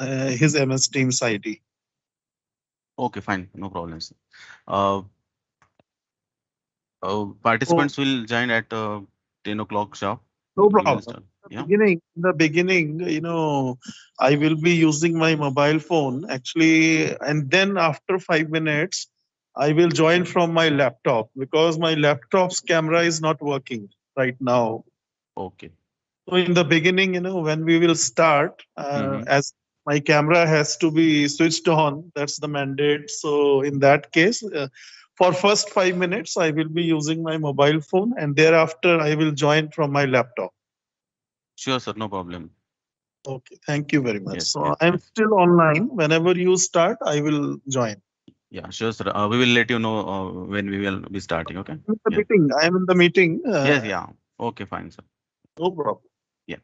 his MS Teams ID. Okay, fine, no problems. Uh, Oh, Participants will join at 10 o'clock sharp. no We will problem. start. Yeah. In the beginning, I will be using my mobile phone actually, and then after 5 minutes, I will join from my laptop because my laptop's camera is not working right now. Okay. So in the beginning, when we will start, Mm-hmm. as my camera has to be switched on, that's the mandate. So in that case, for first 5 minutes, I will be using my mobile phone, and thereafter I will join from my laptop. Sure, sir, no problem. Okay, thank you very much. Yes, So yes, I'm yes. still online. Whenever you start, I will join. Yeah, sure, sir. We will let you know when we will be starting. Okay. In the Yeah. meeting, I am in the meeting. Yes, yeah. Okay, fine, sir. No problem. Yeah.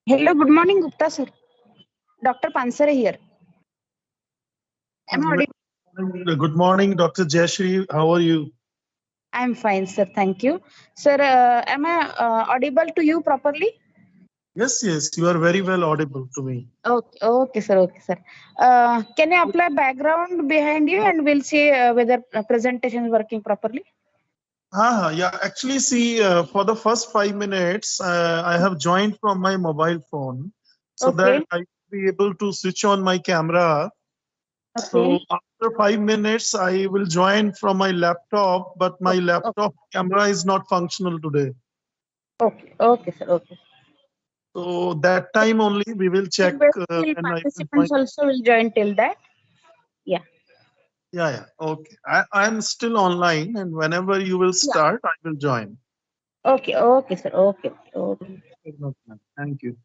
Hello, good morning, Gupta sir. Dr. Pansare here. Am I audible? Good morning, Dr. Jayashree. How are you? I'm fine, sir. Thank you. Sir, am I audible to you properly? Yes, yes, you are very well audible to me. Okay, okay, sir. Okay, sir. Can you apply background behind you and we'll see whether presentation is working properly? Yeah, actually, see, for the first 5 minutes, I have joined from my mobile phone so that Okay, I will be able to switch on my camera. So okay, after 5 minutes, I will join from my laptop, but my okay, laptop camera is not functional today. okay, okay, sir. Okay. So that time only we will check We'll wait till when I will join. participants also will join till that. Yeah. Yeah, yeah. Okay. I'm still online, and whenever you will Yeah. start, I will join. Okay, okay, sir. Okay, okay. Very much, ma'am. Thank you.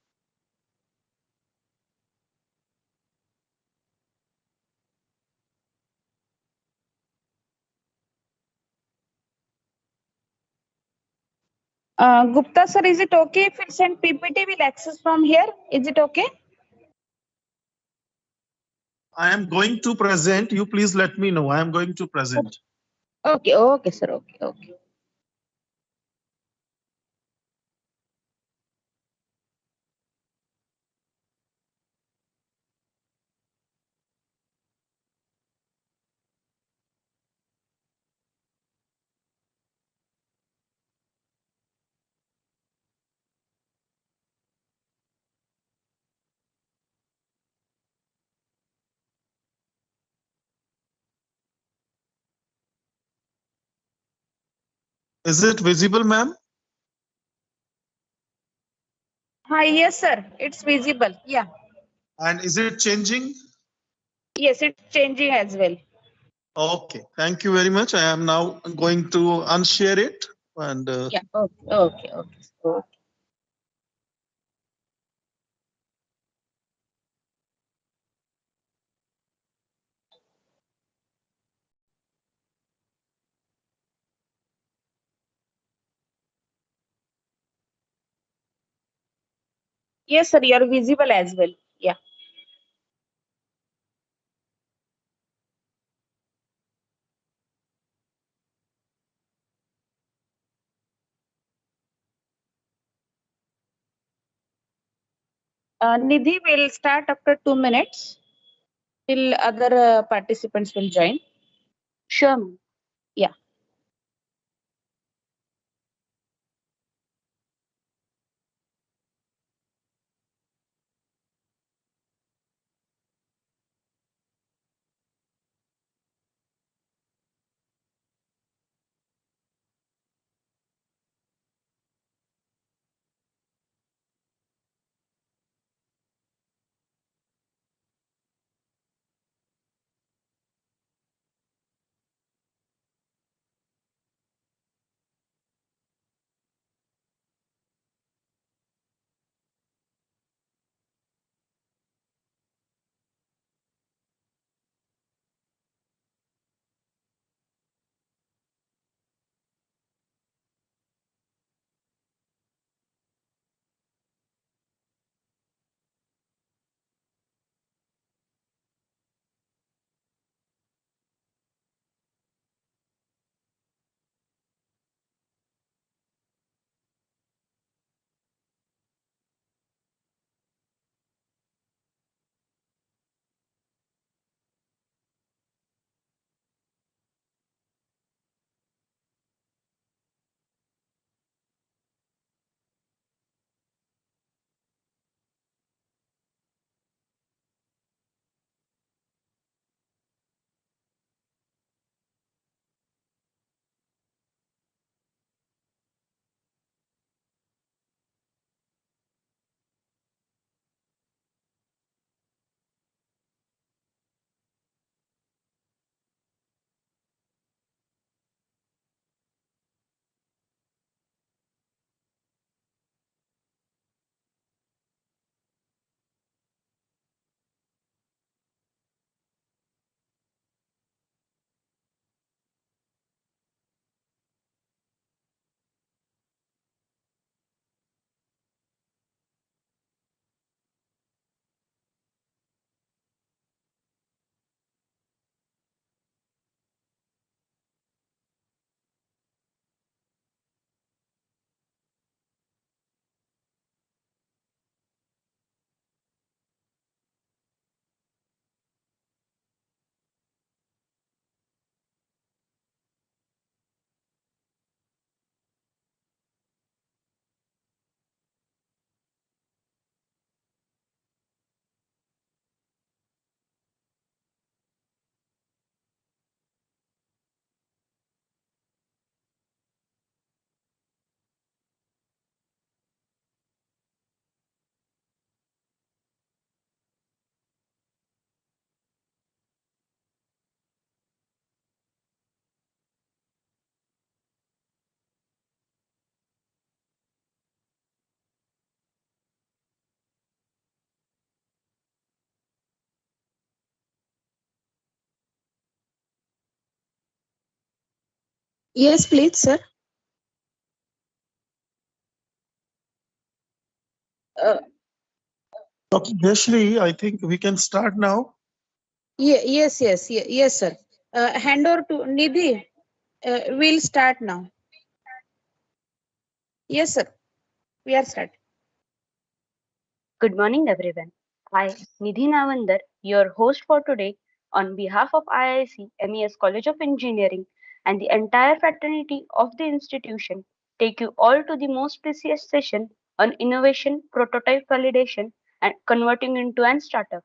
Gupta sir, is it okay if we send PPT? We'll access from here. Is it okay? I am going to present. You please let me know. I am going to present. Okay, okay, sir. Okay, okay. Is it visible, ma'am? Hi, yes, sir. It's visible. Yeah. And is it changing? Yes, it's changing as well. Okay. Thank you very much. I am now going to unshare it. And Yeah. Okay, okay, okay. Okay. Yes, sir. You're visible as well. Yeah. Nidhi will start after 2 minutes till other participants will join. Sure, ma'am. Yeah. Yes, please, sir. Uh, Dr. Jayashree, I think we can start now. yes, sir. Hand over to Nidhi. We'll start now. Yes, sir. We are start. Good morning, everyone. I, Nidhi Navandar, your host for today, on behalf of IIC-MES College of Engineering and the entire fraternity of the institution, take you all to the most precious session on innovation, prototype validation, and converting into an startup.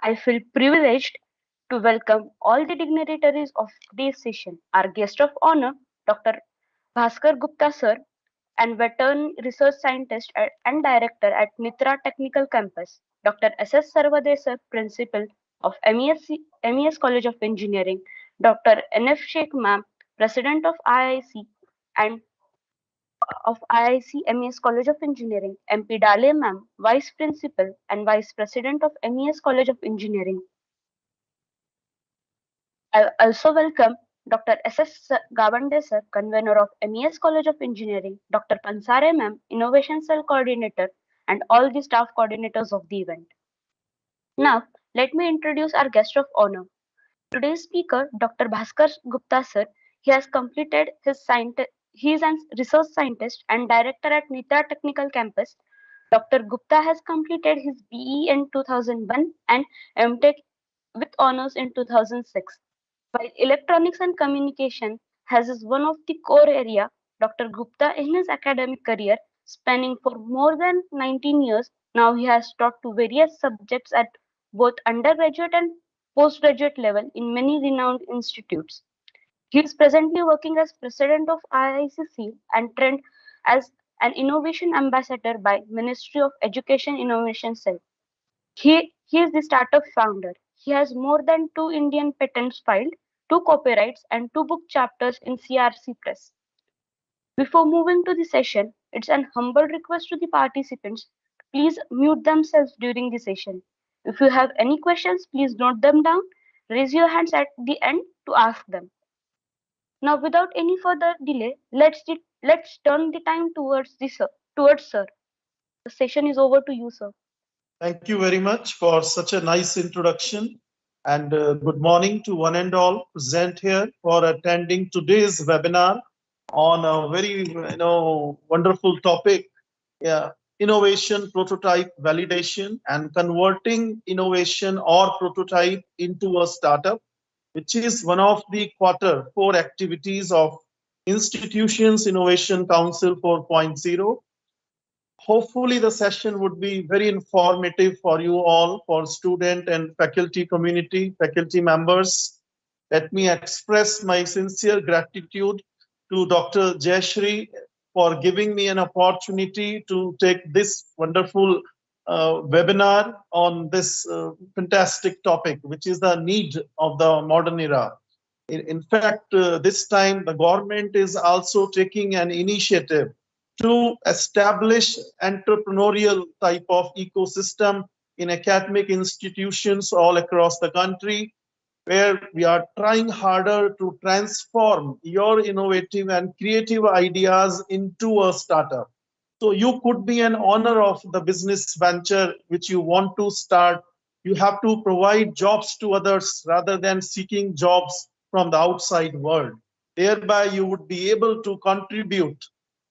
I feel privileged to welcome all the dignitaries of this session. Our guest of honor, Dr. Bhaskar Gupta sir, and veteran research scientist and director at Mitra Technical Campus, Dr. S.S. Sarvade sir, principal of MES College of Engineering, Dr. N.F. Sheikh ma'am, president of IIC and of IIC MES College of Engineering, MP Dale ma'am, vice principal and vice president of MES College of Engineering. I also welcome Dr. S.S. Gavande sir, convener of MES College of Engineering, Dr. Pansare ma'am, Innovation Cell Coordinator, and all the staff coordinators of the event. Now, let me introduce our guest of honor. Today's speaker, Dr. Bhaskar Gupta sir, he has completed he is a research scientist and director at Nitra Technical Campus. Dr. Gupta has completed his BE in 2001 and MTech with honors in 2006. While electronics and communication has is one of the core area, Dr. Gupta in his academic career spanning for more than 19 years, now he has taught to various subjects at both undergraduate and postgraduate level in many renowned institutes. He is presently working as president of IICC and trained as an innovation ambassador by Ministry of Education Innovation Cell. He is the startup founder. He has more than 2 Indian patents filed, 2 copyrights, and 2 book chapters in CRC Press. Before moving to the session, it's an humble request to the participants. Please mute themselves during the session. If you have any questions, please note them down. Raise your hands at the end to ask them. Now, without any further delay, let's turn the time towards sir. The session is over to you, sir. Thank you very much for such a nice introduction. And good morning to one and all present here for attending today's webinar on a very wonderful topic. Yeah, innovation, prototype validation, and converting innovation or prototype into a startup, which is one of the quarter four activities of Institutions Innovation Council 4.0. Hopefully, the session would be very informative for you all, for student and faculty community, faculty members. Let me express my sincere gratitude to Dr. Jayashree for giving me an opportunity to take this wonderful webinar on this fantastic topic, which is the need of the modern era. In fact, this time the government is also taking an initiative to establish entrepreneurial type of ecosystem in academic institutions all across the country, where we are trying harder to transform your innovative and creative ideas into a startup. So you could be an owner of the business venture which you want to start. You have to provide jobs to others rather than seeking jobs from the outside world. Thereby, you would be able to contribute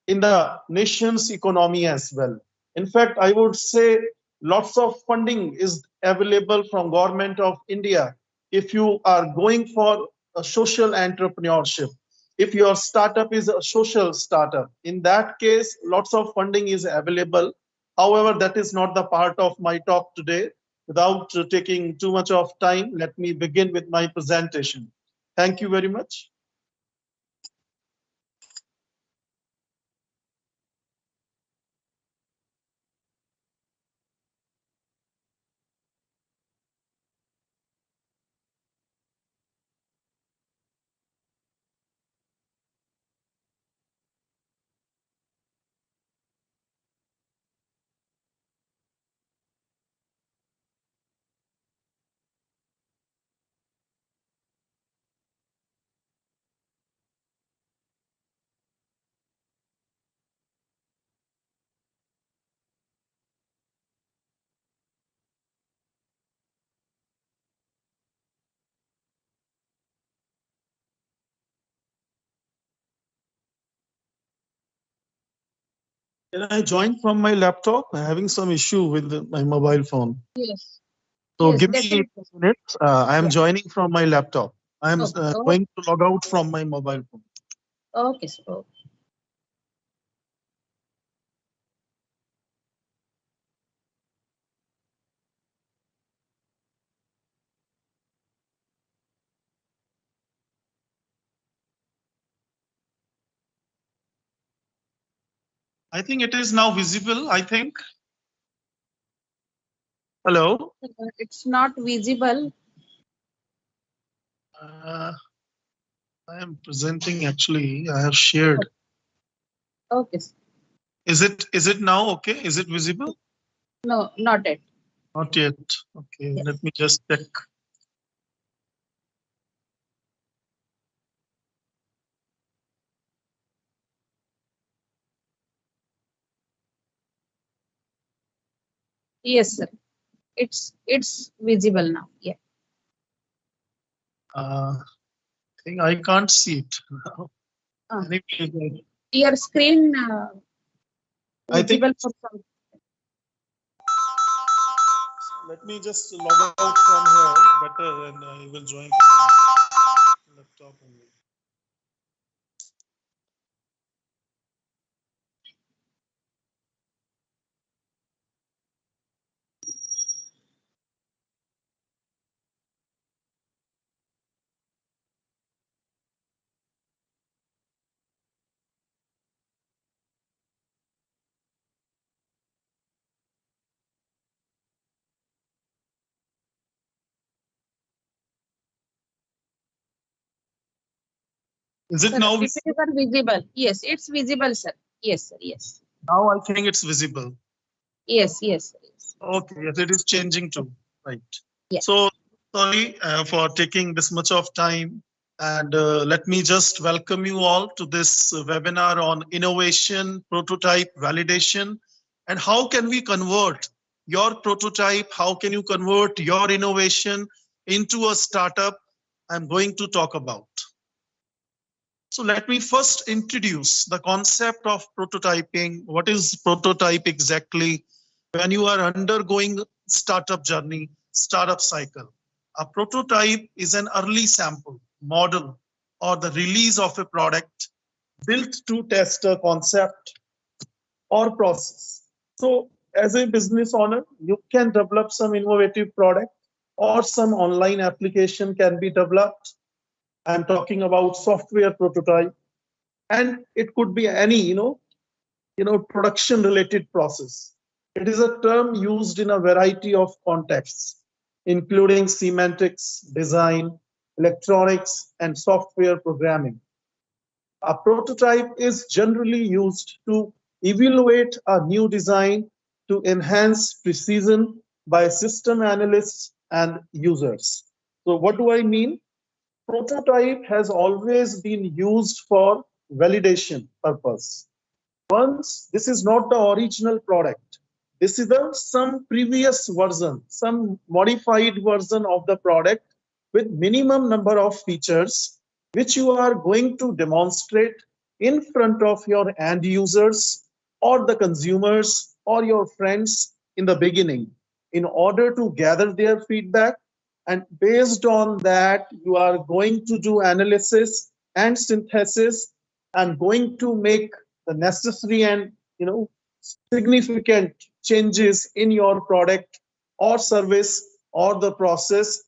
in the nation's economy as well. In fact, I would say lots of funding is available from government of India if you are going for a social entrepreneurship. If your startup is a social startup, in that case, lots of funding is available. However, that is not the part of my talk today. Without taking too much of time, let me begin with my presentation. Thank you very much. Can I join from my laptop? I'm having some issue with my mobile phone. Yes. So Yes, give me definitely. 2 minutes. I am Yeah. joining from my laptop. I am Okay. going to log out from my mobile phone. Okay, sir. Okay. I think it is now visible. I think. Hello. It's not visible. I am presenting actually. I have shared. Okay, sir. Is it now okay? Is it visible? No, not yet. Not yet. Okay, Yes. let me just check. Yes, sir. It's visible now. Yeah. I think I can't see it. Uh, Anyway, your screen I think visible for some. let me just log out from here better and I will join from my laptop only. Is it Sir, now? it is visible. Yes, it's visible, sir. Yes, sir. Yes. Now I think it's visible. Yes, yes, sir. Yes. Okay, yes, it is changing too. Right. Yeah. So sorry for taking this much of time. And let me just welcome you all to this webinar on innovation, prototype validation, and how can we convert your prototype? How can you convert your innovation into a startup? I'm going to talk about. So let me first introduce the concept of prototyping. What is prototype exactly? When you are undergoing startup journey, startup cycle, a prototype is an early sample, model, or the release of a product built to test a concept or process. So as a business owner, you can develop some innovative product or some online application can be developed. I'm talking about software prototype, and it could be any production related process. It is a term used in a variety of contexts including semantics, design, electronics, and software programming. A prototype is generally used to evaluate a new design to enhance precision by system analysts and users. So what do I mean? Prototype has always been used for validation purpose. Once this is not the original product, this is some previous version, some modified version of the product with minimum number of features which you are going to demonstrate in front of your end users or the consumers or your friends in the beginning in order to gather their feedback, and based on that you are going to do analysis and synthesis and going to make the necessary and significant changes in your product or service or the process.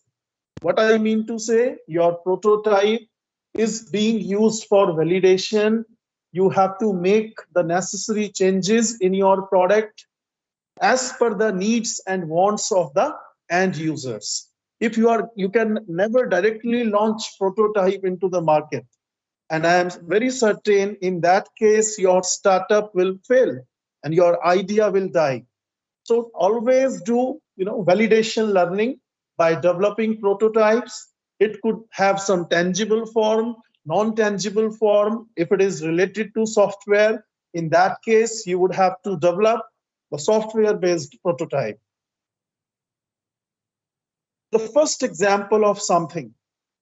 What I mean to say, your prototype is being used for validation. You have to make the necessary changes in your product as per the needs and wants of the end users. If you can never directly launch prototype into the market, and I am very certain in that case your startup will fail and your idea will die. So always do validation learning by developing prototypes. It could have some tangible form, non-tangible form. If it is related to software, in that case you would have to develop the software based prototype. The first example of something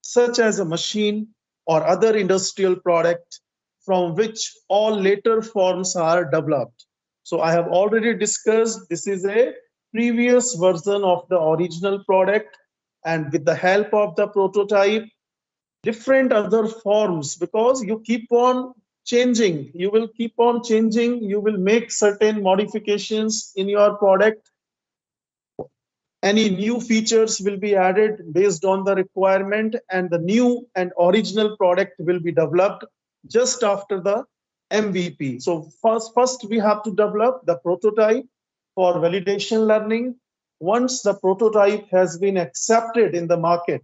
such as a machine or other industrial product from which all later forms are developed So I have already discussed this is a previous version of the original product, and with the help of the prototype, different other forms, because you keep on changing, you will keep on changing, you will make certain modifications in your product. Any new features will be added based on the requirement, and the new and original product will be developed just after the MVP. So first we have to develop the prototype for validation learning. Once the prototype has been accepted in the market,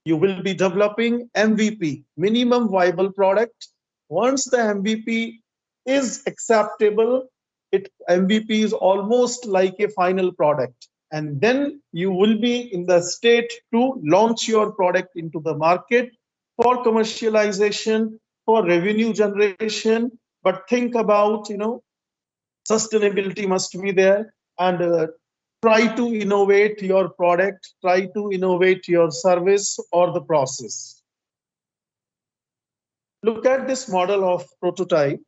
you will be developing MVP, minimum viable product. Once the MVP is acceptable, MVP is almost like a final product, and then you will be in the state to launch your product into the market for commercialization, for revenue generation. But think about, sustainability must be there, and try to innovate your product, try to innovate your service or the process. Look at this model of prototype.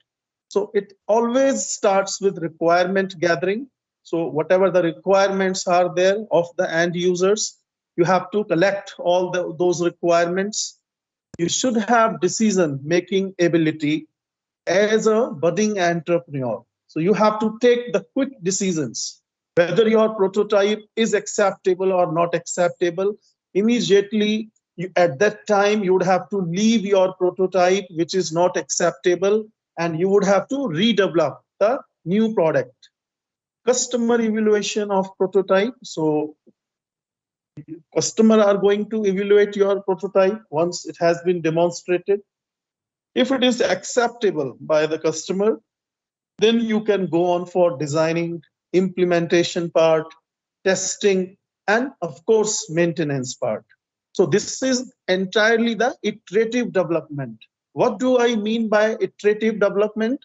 So it always starts with requirement gathering. So whatever the requirements are there of the end users, you have to collect all those requirements. You should have decision making ability as a budding entrepreneur. So you have to take the quick decisions, whether your prototype is acceptable or not acceptable. Immediately, at that time, you would have to leave your prototype, which is not acceptable, and you would have to redevelop the new product. Customer evaluation of prototype. So customer are going to evaluate your prototype once it has been demonstrated. If it is acceptable by the customer, then you can go on for designing, implementation part, testing, and of course, maintenance part. So this is entirely the iterative development. What do I mean by iterative development?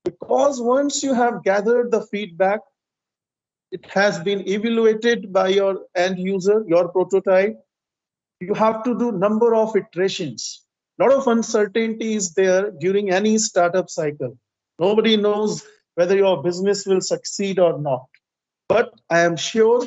Because once you have gathered the feedback, it has been evaluated by your end user, your prototype, you have to do number of iterations. A lot of uncertainty is there during any startup cycle. Nobody knows whether your business will succeed or not. But I am sure,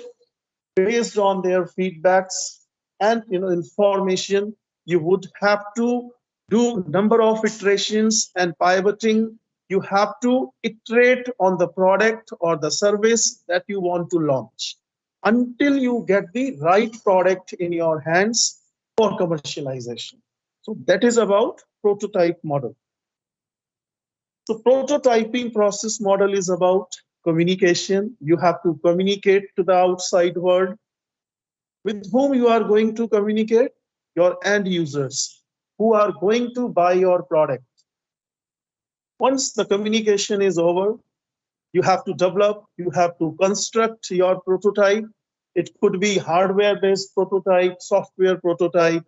based on their feedbacks and information, you would have to do number of iterations and pivoting. You have to iterate on the product or the service that you want to launch until you get the right product in your hands for commercialization. So that is about prototype model. So prototyping process model is about communication. You have to communicate to the outside world. With whom you are going to communicate? Your end users who are going to buy your product. Once the communication is over, you have to develop, you have to construct your prototype. It could be hardware-based prototype, software prototype.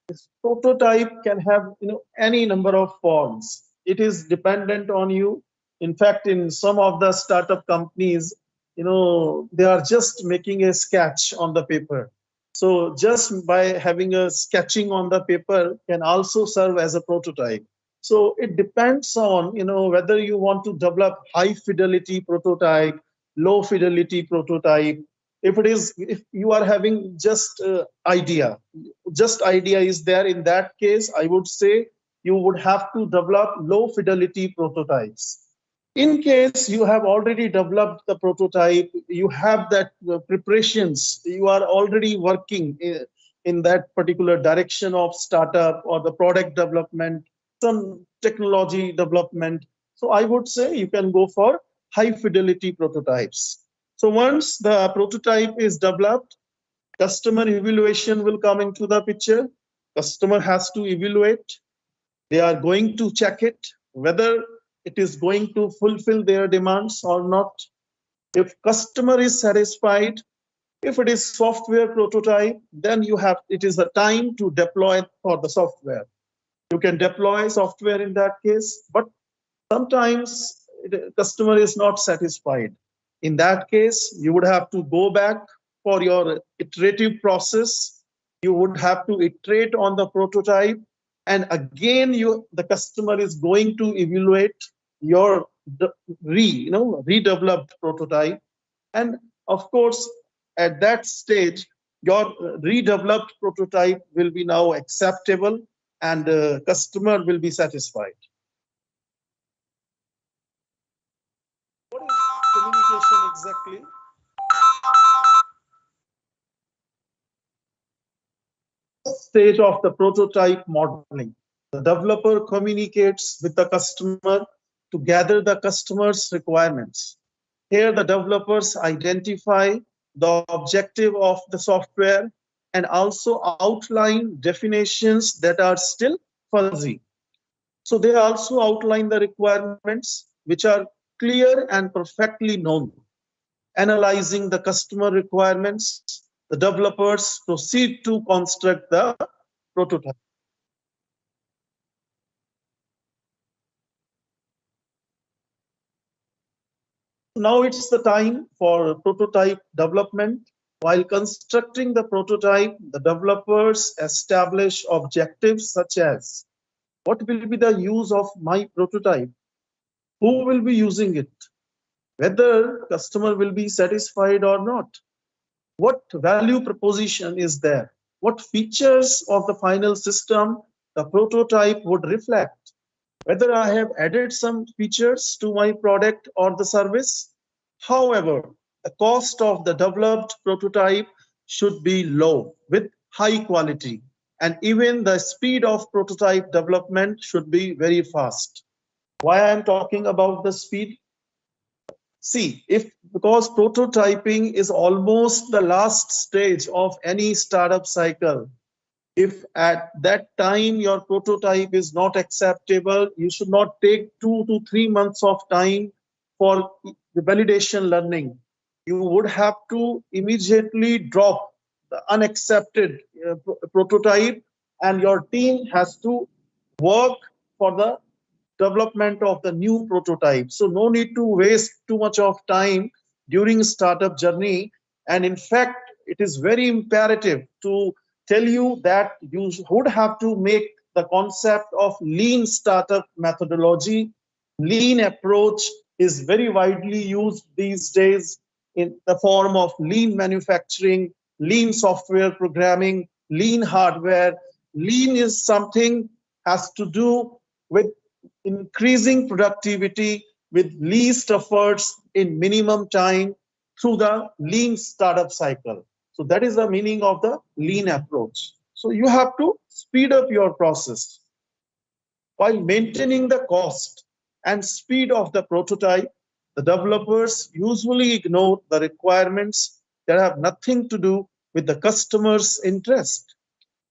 This prototype can have any number of forms. It is dependent on you. In fact, in some of the startup companies, they are just making a sketch on the paper. So just by having a sketching on the paper can also serve as a prototype. So it depends on whether you want to develop high fidelity prototype, low fidelity prototype. If you are having just idea is there, in that case, I would say you would have to develop low fidelity prototypes. In case you have already developed the prototype, you have that preparations, you are already working in that particular direction of startup or the product development, some technology development. So I would say you can go for high fidelity prototypes. So once the prototype is developed, customer evaluation will come into the picture. Customer has to evaluate. They are going to check it, whether it is going to fulfill their demands or not. If customer is satisfied, if it is software prototype, then it is the time to deploy for the software. You can deploy software in that case, but sometimes the customer is not satisfied. In that case, you would have to go back for your iterative process. You would have to iterate on the prototype, and again the customer is going to evaluate your redeveloped prototype. And of course, at that stage, your redeveloped prototype will be now acceptable and customer will be satisfied. What is communication exactly? Stage of the prototype modeling. The developer communicates with the customer to gather the customer's requirements. Here, the developers identify the objective of the software and also outline definitions that are still fuzzy. So they also outline the requirements which are clear and perfectly known. Analyzing the customer requirements, the developers proceed to construct the prototype. Now it's the time for prototype development. While constructing the prototype, the developers establish objectives such as what will be the use of my prototype, who will be using it, whether customer will be satisfied or not, what value proposition is there, what features of the final system the prototype would reflect, whether I have added some features to my product or the service. However, the cost of the developed prototype should be low with high quality, and even the speed of prototype development should be very fast. Why I am talking about the speed? See, if because prototyping is almost the last stage of any startup cycle, if at that time your prototype is not acceptable, you should not take 2 to 3 months of time for the validation learning. You would have to immediately drop the unaccepted prototype, and your team has to work for the development of the new prototype. So no need to waste too much of time during startup journey. And in fact, it is very imperative to tell you that you would have to make the concept of lean startup methodology. Lean approach is very widely used these days in the form of lean manufacturing, lean software programming, lean hardware. Lean is something has to do with increasing productivity with least efforts in minimum time through the lean startup cycle. So that is the meaning of the lean approach. So you have to speed up your process while maintaining the cost and speed of the prototype. The developers usually ignore the requirements that have nothing to do with the customer's interest.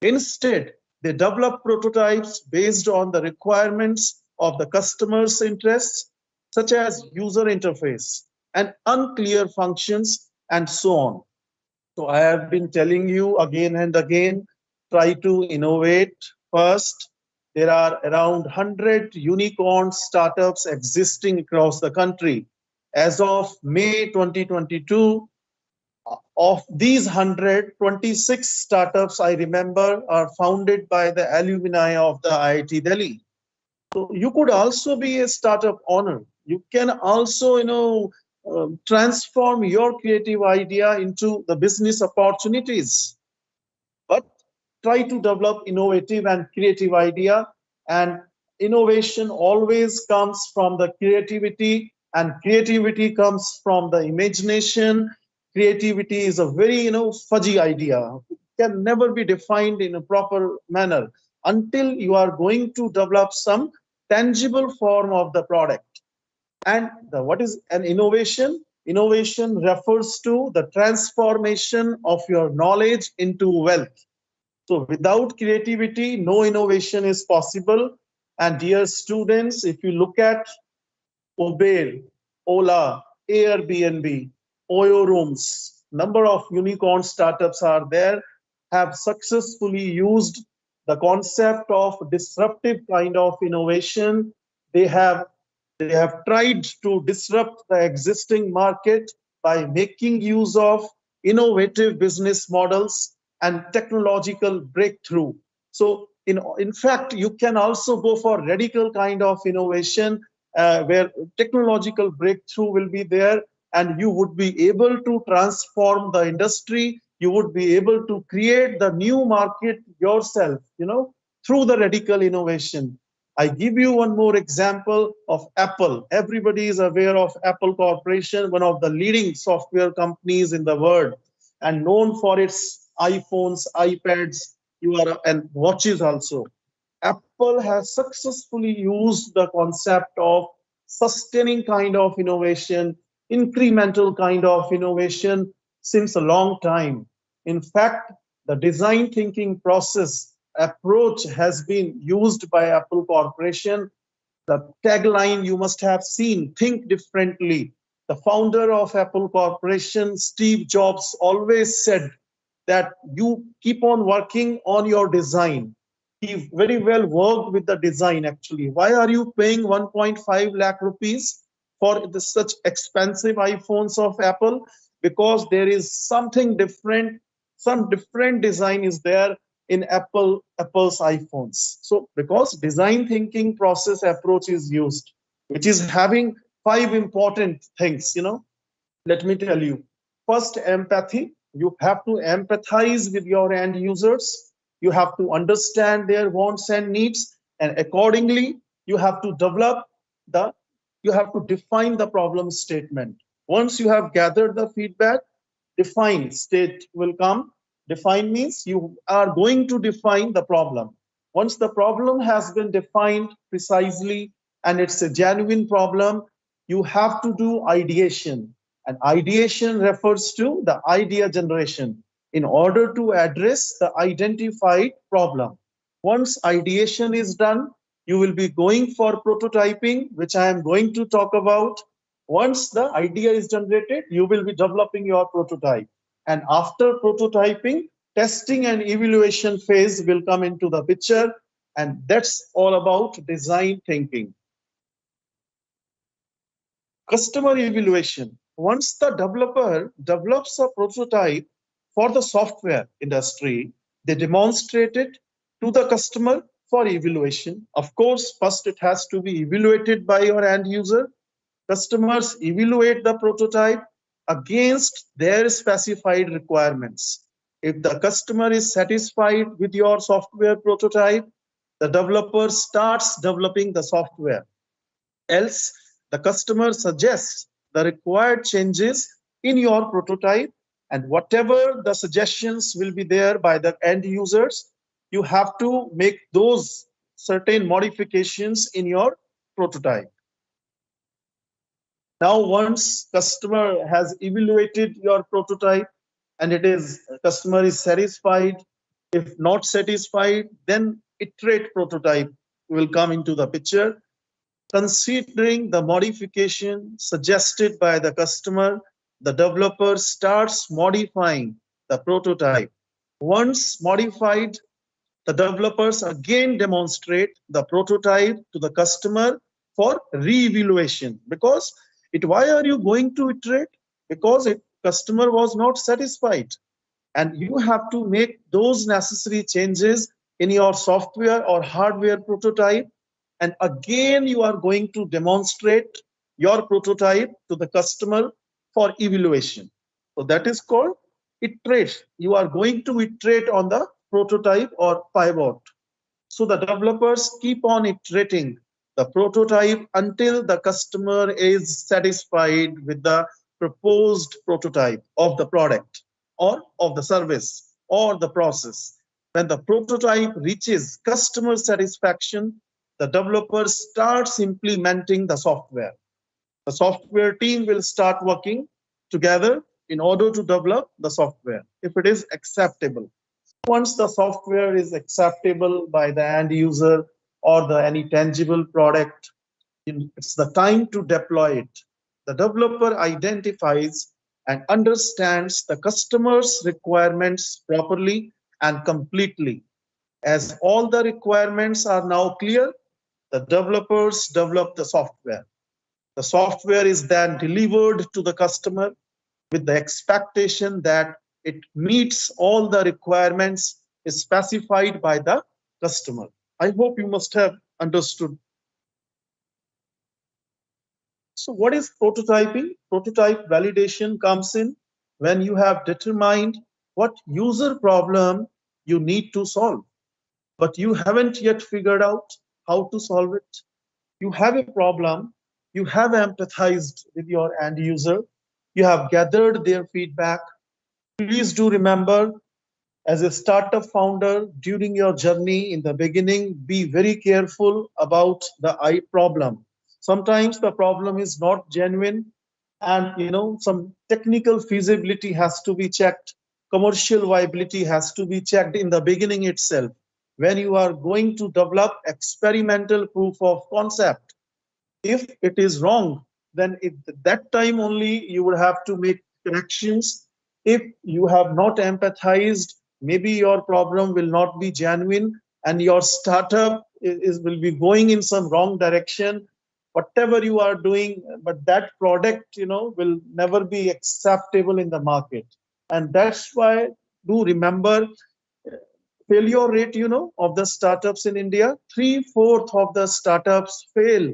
Instead, they develop prototypes based on the requirements of the customer's interests, such as user interface and unclear functions, and so on. So I have been telling you again and again, try to innovate first. There are around 100 unicorn startups existing across the country. As of May 2022, of these 100, 26 startups I remember are founded by the alumni of the IIT Delhi. So you could also be a startup owner. You can also, transform your creative idea into the business opportunities. But try to develop innovative and creative idea, and innovation always comes from the creativity, and creativity comes from the imagination. Creativity is a very fuzzy idea. It can never be defined in a proper manner until you are going to develop some tangible form of the product. And what is an innovation? Innovation refers to the transformation of your knowledge into wealth. So without creativity, no innovation is possible. And dear students, if you look at Uber, Ola, Airbnb, Oyo Rooms, number of unicorn startups are there, have successfully used the concept of disruptive kind of innovation. They have tried to disrupt the existing market by making use of innovative business models and technological breakthrough. So in fact, you can also go for radical kind of innovation where technological breakthrough will be there, and you would be able to transform the industry. You would be able to create the new market yourself, through the radical innovation. I give you one more example of Apple. Everybody is aware of Apple Corporation, one of the leading software companies in the world, and known for its iPhones, iPads, and watches also. Apple has successfully used the concept of sustaining kind of innovation, incremental kind of innovation since a long time. In fact, the design thinking process approach has been used by Apple Corporation. The tagline you must have seen, think differently. The founder of Apple Corporation, Steve Jobs, always said that you keep on working on your design. He very well worked with the design actually. Why are you paying 1.5 lakh rupees for such expensive iPhones of Apple? Because there is something different, some different design is there in Apple's iPhones. So because design thinking process approach is used, which is having 5 important things, let me tell you. First, empathy. You have to empathize with your end users. You have to understand their wants and needs, and accordingly, you have to define the problem statement. Once you have gathered the feedback, define state will come. Define means you are going to define the problem. Once the problem has been defined precisely and it's a genuine problem, you have to do ideation. And ideation refers to the idea generation in order to address the identified problem. Once ideation is done, you will be going for prototyping, which I am going to talk about. Once the idea is generated, you will be developing your prototype. And after prototyping, testing and evaluation phase will come into the picture. And that's all about design thinking. Customer evaluation. Once the developer develops a prototype for the software industry, they demonstrate it to the customer for evaluation. Of course, first it has to be evaluated by your end user. Customers evaluate the prototype against their specified requirements. If the customer is satisfied with your software prototype, the developer starts developing the software. Else, the customer suggests the required changes in your prototype, and whatever the suggestions will be there by the end users, you have to make those certain modifications in your prototype. Now, once customer has evaluated your prototype and customer is satisfied, if not satisfied, then iterate prototype will come into the picture. Considering the modification suggested by the customer, the developer starts modifying the prototype. Once modified, the developers again demonstrate the prototype to the customer for re-evaluation. Because why are you going to iterate? Because customer was not satisfied. And you have to make those necessary changes in your software or hardware prototype. And again, you are going to demonstrate your prototype to the customer for evaluation. So that is called iterate. You are going to iterate on the prototype or pivot. So the developers keep on iterating the prototype until the customer is satisfied with the proposed prototype of the product or of the service or the process. When the prototype reaches customer satisfaction, the developer starts implementing the software. The software team will start working together in order to develop the software if it is acceptable. Once the software is acceptable by the end user or any tangible product, it's the time to deploy it. The developer identifies and understands the customer's requirements properly and completely. As all the requirements are now clear, the developers develop the software. The software is then delivered to the customer with the expectation that it meets all the requirements specified by the customer. I hope you must have understood. So what is prototyping? Prototype validation comes in when you have determined what user problem you need to solve, but you haven't yet figured out how to solve it. You have a problem, you have empathized with your end user, you have gathered their feedback. Please do remember, as a startup founder, during your journey in the beginning, be very careful about the I problem. Sometimes the problem is not genuine, and some technical feasibility has to be checked, commercial viability has to be checked in the beginning itself. When you are going to develop experimental proof of concept, if it is wrong, then at that time only you would have to make corrections. If you have not empathized, maybe your problem will not be genuine and your startup will be going in some wrong direction. Whatever you are doing, but that product will never be acceptable in the market. And that's why, do remember, failure rate of the startups in India, three-fourths of the startups fail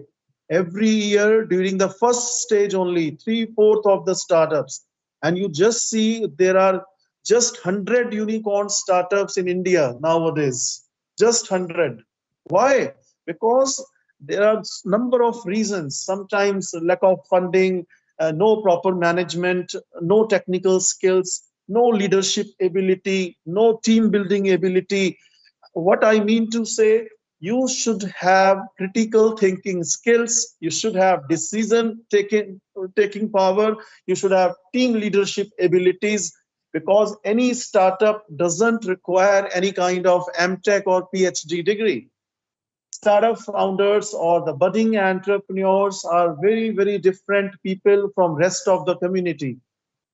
every year during the first stage only, three-fourths of the startups. And you just see there are just 100 unicorn startups in India nowadays, just 100. Why? Because there are number of reasons. Sometimes lack of funding, no proper management, no technical skills, no leadership ability, no team building ability. What I mean to say, you should have critical thinking skills, you should have decision taking power, you should have team leadership abilities, because any startup doesn't require any kind of MTech or PhD degree. Startup founders or the budding entrepreneurs are very, very different people from rest of the community.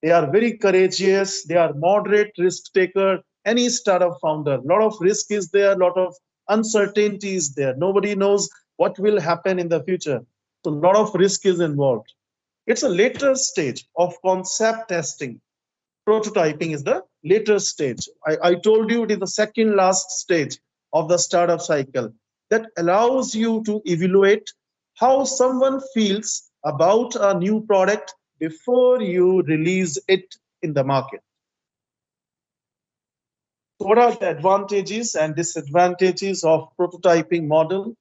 They are very courageous, they are moderate risk taker. Any startup founder, a lot of risk is there, a lot of uncertainty is there. Nobody knows what will happen in the future, so a lot of risk is involved. It's a later stage of concept testing. Prototyping is the later stage. I told you it is the second last stage of the startup cycle that allows you to evaluate how someone feels about a new product before you release it in the market. What are the advantages and disadvantages of prototyping model?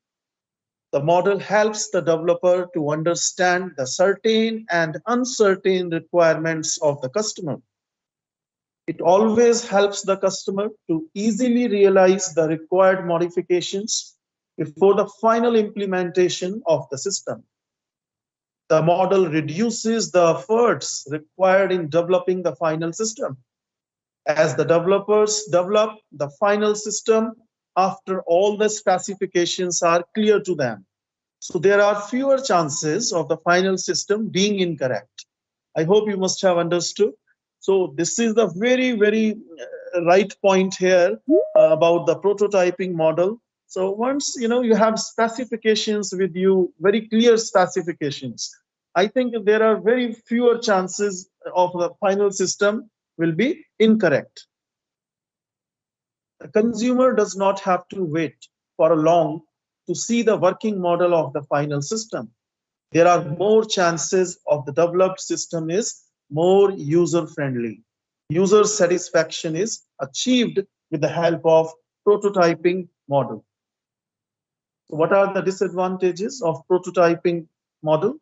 The model helps the developer to understand the certain and uncertain requirements of the customer. It always helps the customer to easily realize the required modifications before the final implementation of the system. The model reduces the efforts required in developing the final system, as the developers develop the final system after all the specifications are clear to them. So there are fewer chances of the final system being incorrect. I hope you must have understood. So this is the very, very right point here about the prototyping model. So once you have specifications with you, very clear specifications, I think there are very fewer chances of the final system will be incorrect. The consumer does not have to wait for long to see the working model of the final system. There are more chances of the developed system is more user-friendly. User satisfaction is achieved with the help of prototyping model. So what are the disadvantages of prototyping model?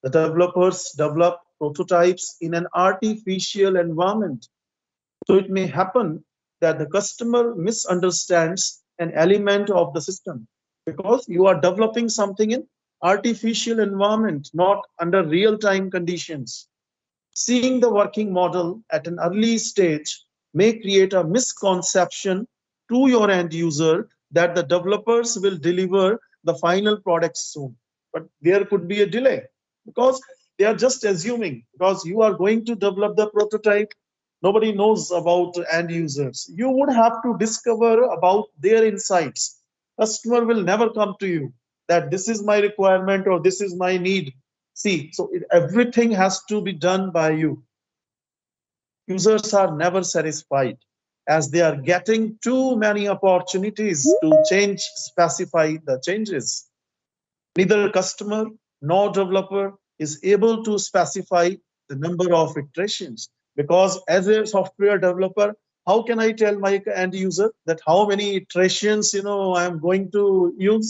The developers develop prototypes in an artificial environment. So it may happen that the customer misunderstands an element of the system, because you are developing something in artificial environment, not under real-time conditions. Seeing the working model at an early stage may create a misconception to your end user that the developers will deliver the final product soon. But there could be a delay, because they are just assuming, because you are going to develop the prototype, nobody knows about end users. You would have to discover about their insights. Customer will never come to you that this is my requirement or this is my need. See, so everything has to be done by you. Users are never satisfied, as they are getting too many opportunities to specify the changes. Neither customer nor developer is able to specify the number of iterations. Because as a software developer, how can I tell my end user that how many iterations I am going to use?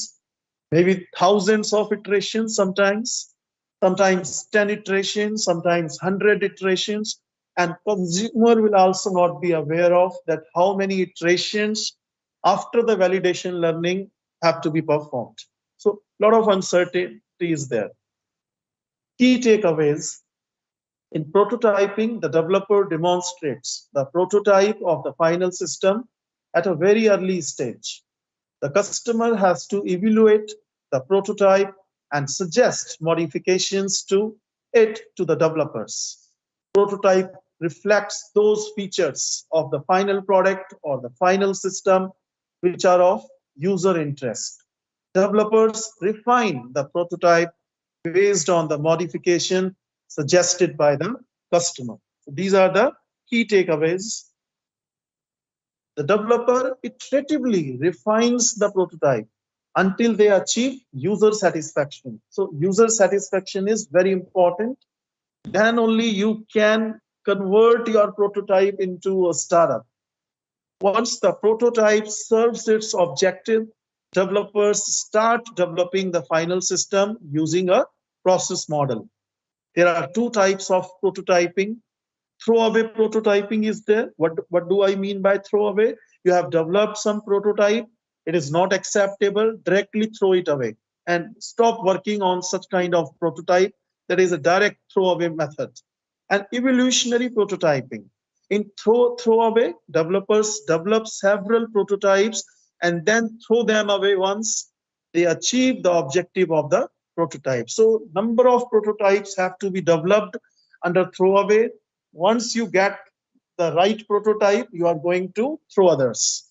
Maybe thousands of iterations sometimes 10 iterations, sometimes 100 iterations. And consumer will also not be aware of that how many iterations after the validation learning have to be performed. So a lot of uncertainty is there. Key takeaways: in prototyping, the developer demonstrates the prototype of the final system at a very early stage. The customer has to evaluate the prototype and suggest modifications to it to the developers. Prototype reflects those features of the final product or the final system which are of user interest. Developers refine the prototype based on the modification suggested by the customer. So these are the key takeaways. The developer iteratively refines the prototype until they achieve user satisfaction. So user satisfaction is very important. Then only you can convert your prototype into a startup. Once the prototype serves its objective, developers start developing the final system using a process model. There are two types of prototyping. Throwaway prototyping is there. What do I mean by throwaway? You have developed some prototype, it is not acceptable, directly throw it away and stop working on such kind of prototype. That is a direct throwaway method. And evolutionary prototyping. In throwaway, developers develop several prototypes and then throw them away once they achieve the objective of the prototype. So number of prototypes have to be developed under throwaway. Once you get the right prototype, you are going to throw others.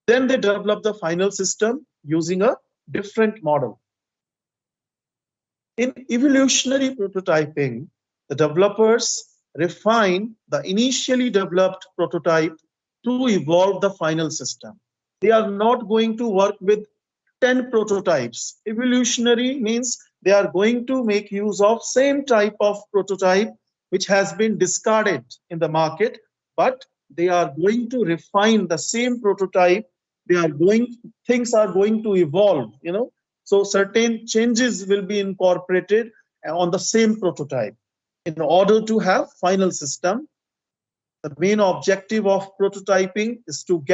Then they develop the final system using a different model. In evolutionary prototyping, the developers refine the initially developed prototype to evolve the final system. They are not going to work with 10 prototypes. Evolutionary means they are going to make use of same type of prototype which has been discarded in the market, but they are going to refine the same prototype. Things are going to evolve, so certain changes will be incorporated on the same prototype in order to have final system. The main objective of prototyping is to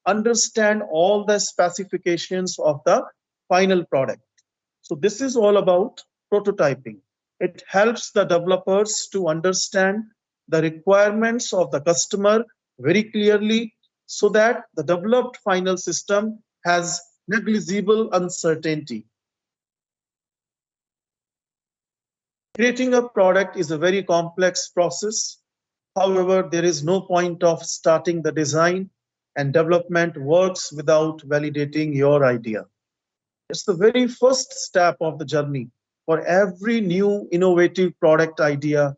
understand all the specifications of the final product. So this is all about prototyping. It helps the developers to understand the requirements of the customer very clearly so that the developed final system has negligible uncertainty. Creating a product is a very complex process. However, there is no point of starting the design and development works without validating your idea. It's the very first step of the journey for every new innovative product idea.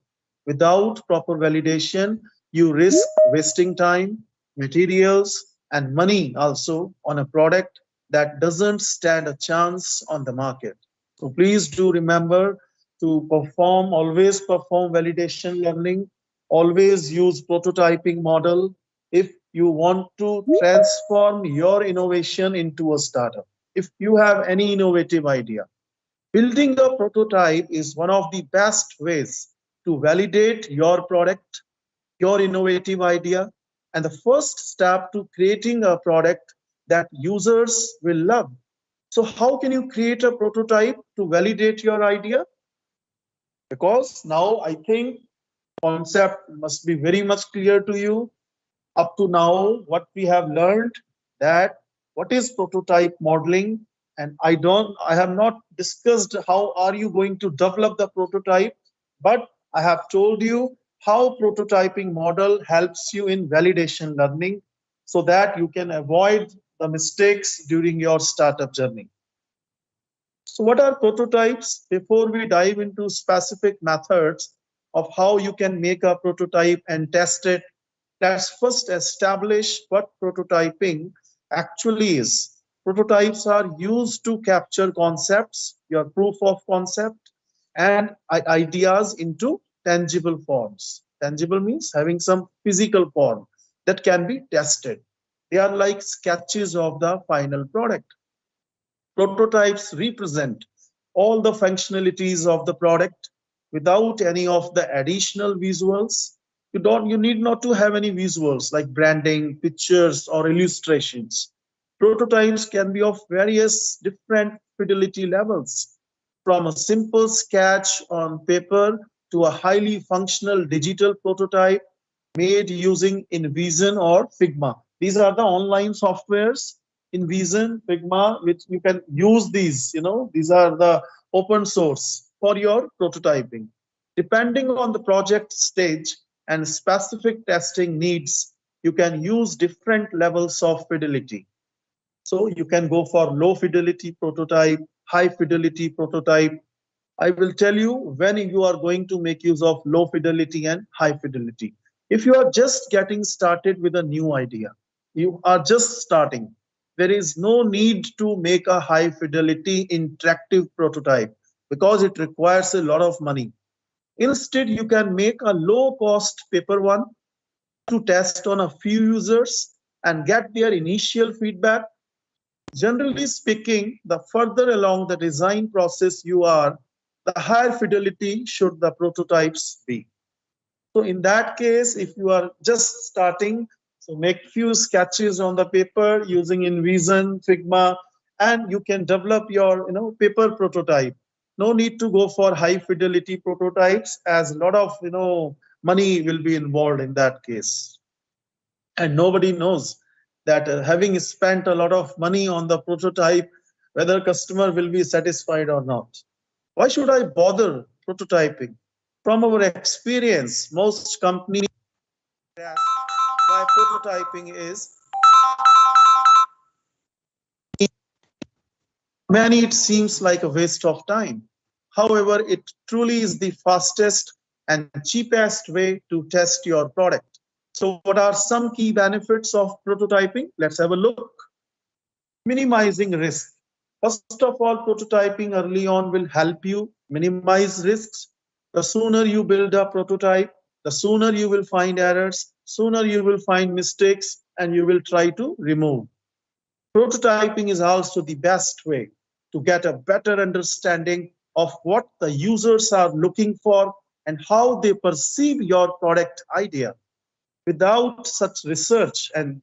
Without proper validation, you risk wasting time, materials, and money also on a product that doesn't stand a chance on the market. So please do remember to always perform validation learning, always use prototyping model if you want to transform your innovation into a startup. If you have any innovative idea, building a prototype is one of the best ways to validate your product, your innovative idea, and the first step to creating a product that users will love. So how can you create a prototype to validate your idea? Because now I think concept must be very much clear to you. Up to now, what we have learned that what is prototype modeling, and I have not discussed how are you going to develop the prototype, but I have told you how prototyping model helps you in validation learning so that you can avoid the mistakes during your startup journey. So what are prototypes? Before we dive into specific methods of how you can make a prototype and test it, let's first establish what prototyping actually is. Prototypes are used to capture concepts, your proof of concept, and ideas into tangible forms. Tangible means having some physical form that can be tested. They are like sketches of the final product. Prototypes represent all the functionalities of the product without any of the additional visuals. You need not to have any visuals like branding, pictures, or illustrations. Prototypes can be of various different fidelity levels, from a simple sketch on paper to a highly functional digital prototype made using InVision or Figma. These are the online softwares, InVision, Figma, which you can use these, these are the open source for your prototyping. Depending on the project stage and specific testing needs, you can use different levels of fidelity. So you can go for low fidelity prototype, high fidelity prototype. I will tell you when you are going to make use of low fidelity and high fidelity. If you are just getting started with a new idea, you are just starting, there is no need to make a high fidelity interactive prototype because it requires a lot of money. Instead, you can make a low cost paper one to test on a few users and get their initial feedback. Generally speaking, the further along the design process you are, the higher fidelity should the prototypes be. So in that case, if you are just starting, so make few sketches on the paper using InVision, Figma, and you can develop your paper prototype. No need to go for high fidelity prototypes, as a lot of money will be involved in that case. And nobody knows that having spent a lot of money on the prototype, whether customer will be satisfied or not. Why should I bother prototyping? From our experience, most companies why prototyping is many it seems like a waste of time. However, it truly is the fastest and cheapest way to test your product. So what are some key benefits of prototyping? Let's have a look. Minimizing risk. First of all, prototyping early on will help you minimize risks. The sooner you build a prototype, the sooner you will find errors, sooner you will find mistakes, and you will try to remove. Prototyping is also the best way to get a better understanding of what the users are looking for and how they perceive your product idea. Without such research, and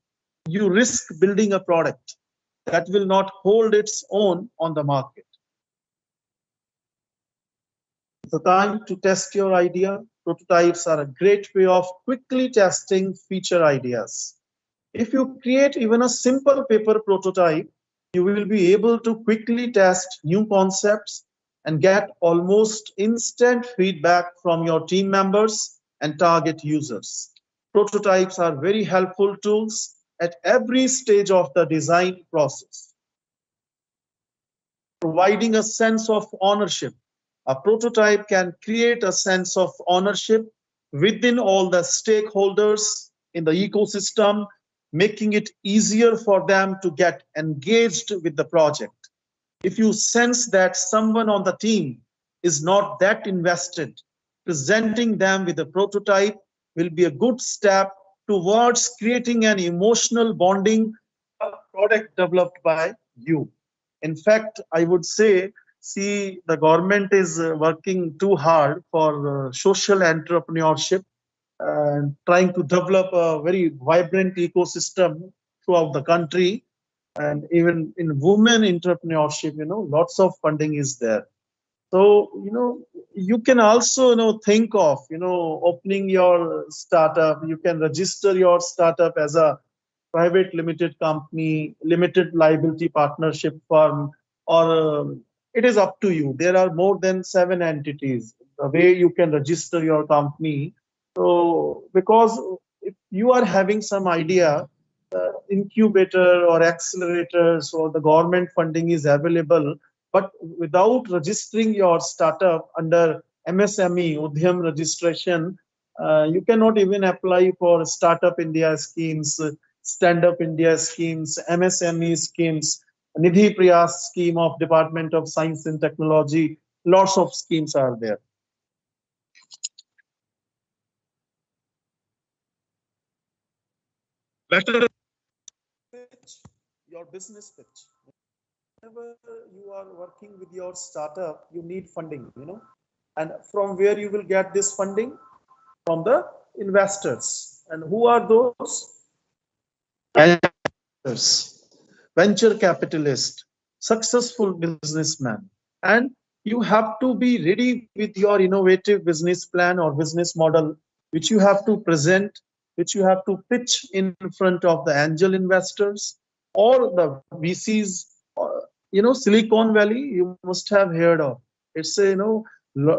you risk building a product that will not hold its own on the market. The time to test your idea. Prototypes are a great way of quickly testing feature ideas. If you create even a simple paper prototype, you will be able to quickly test new concepts and get almost instant feedback from your team members and target users. Prototypes are very helpful tools at every stage of the design process. Providing a sense of ownership. A prototype can create a sense of ownership within all the stakeholders in the ecosystem, making it easier for them to get engaged with the project. If you sense that someone on the team is not that invested, presenting them with a prototype will be a good step towards creating an emotional bonding product developed by you. In fact, I would say, see, the government is working too hard for social entrepreneurship and trying to develop a very vibrant ecosystem throughout the country. And even in women entrepreneurship, lots of funding is there. So, you can also, think of, opening your startup. You can register your startup as a private limited company, limited liability partnership firm, or it is up to you. There are more than 7 entities, the way you can register your company. So, because if you are having some idea, incubator or accelerators or the government funding is available, but without registering your startup under MSME, Udhyam registration, you cannot even apply for Startup India schemes, Stand Up India schemes, MSME schemes, Nidhi Prayas scheme of Department of Science and Technology. Lots of schemes are there. Better pitch, your business pitch. Whenever you are working with your startup, you need funding, and from where you will get this funding? From the investors. And who are those? Investors, venture capitalists, successful businessmen. And you have to be ready with your innovative business plan or business model, which you have to present, which you have to pitch in front of the angel investors or the VCs. Silicon Valley, you must have heard of. It's a,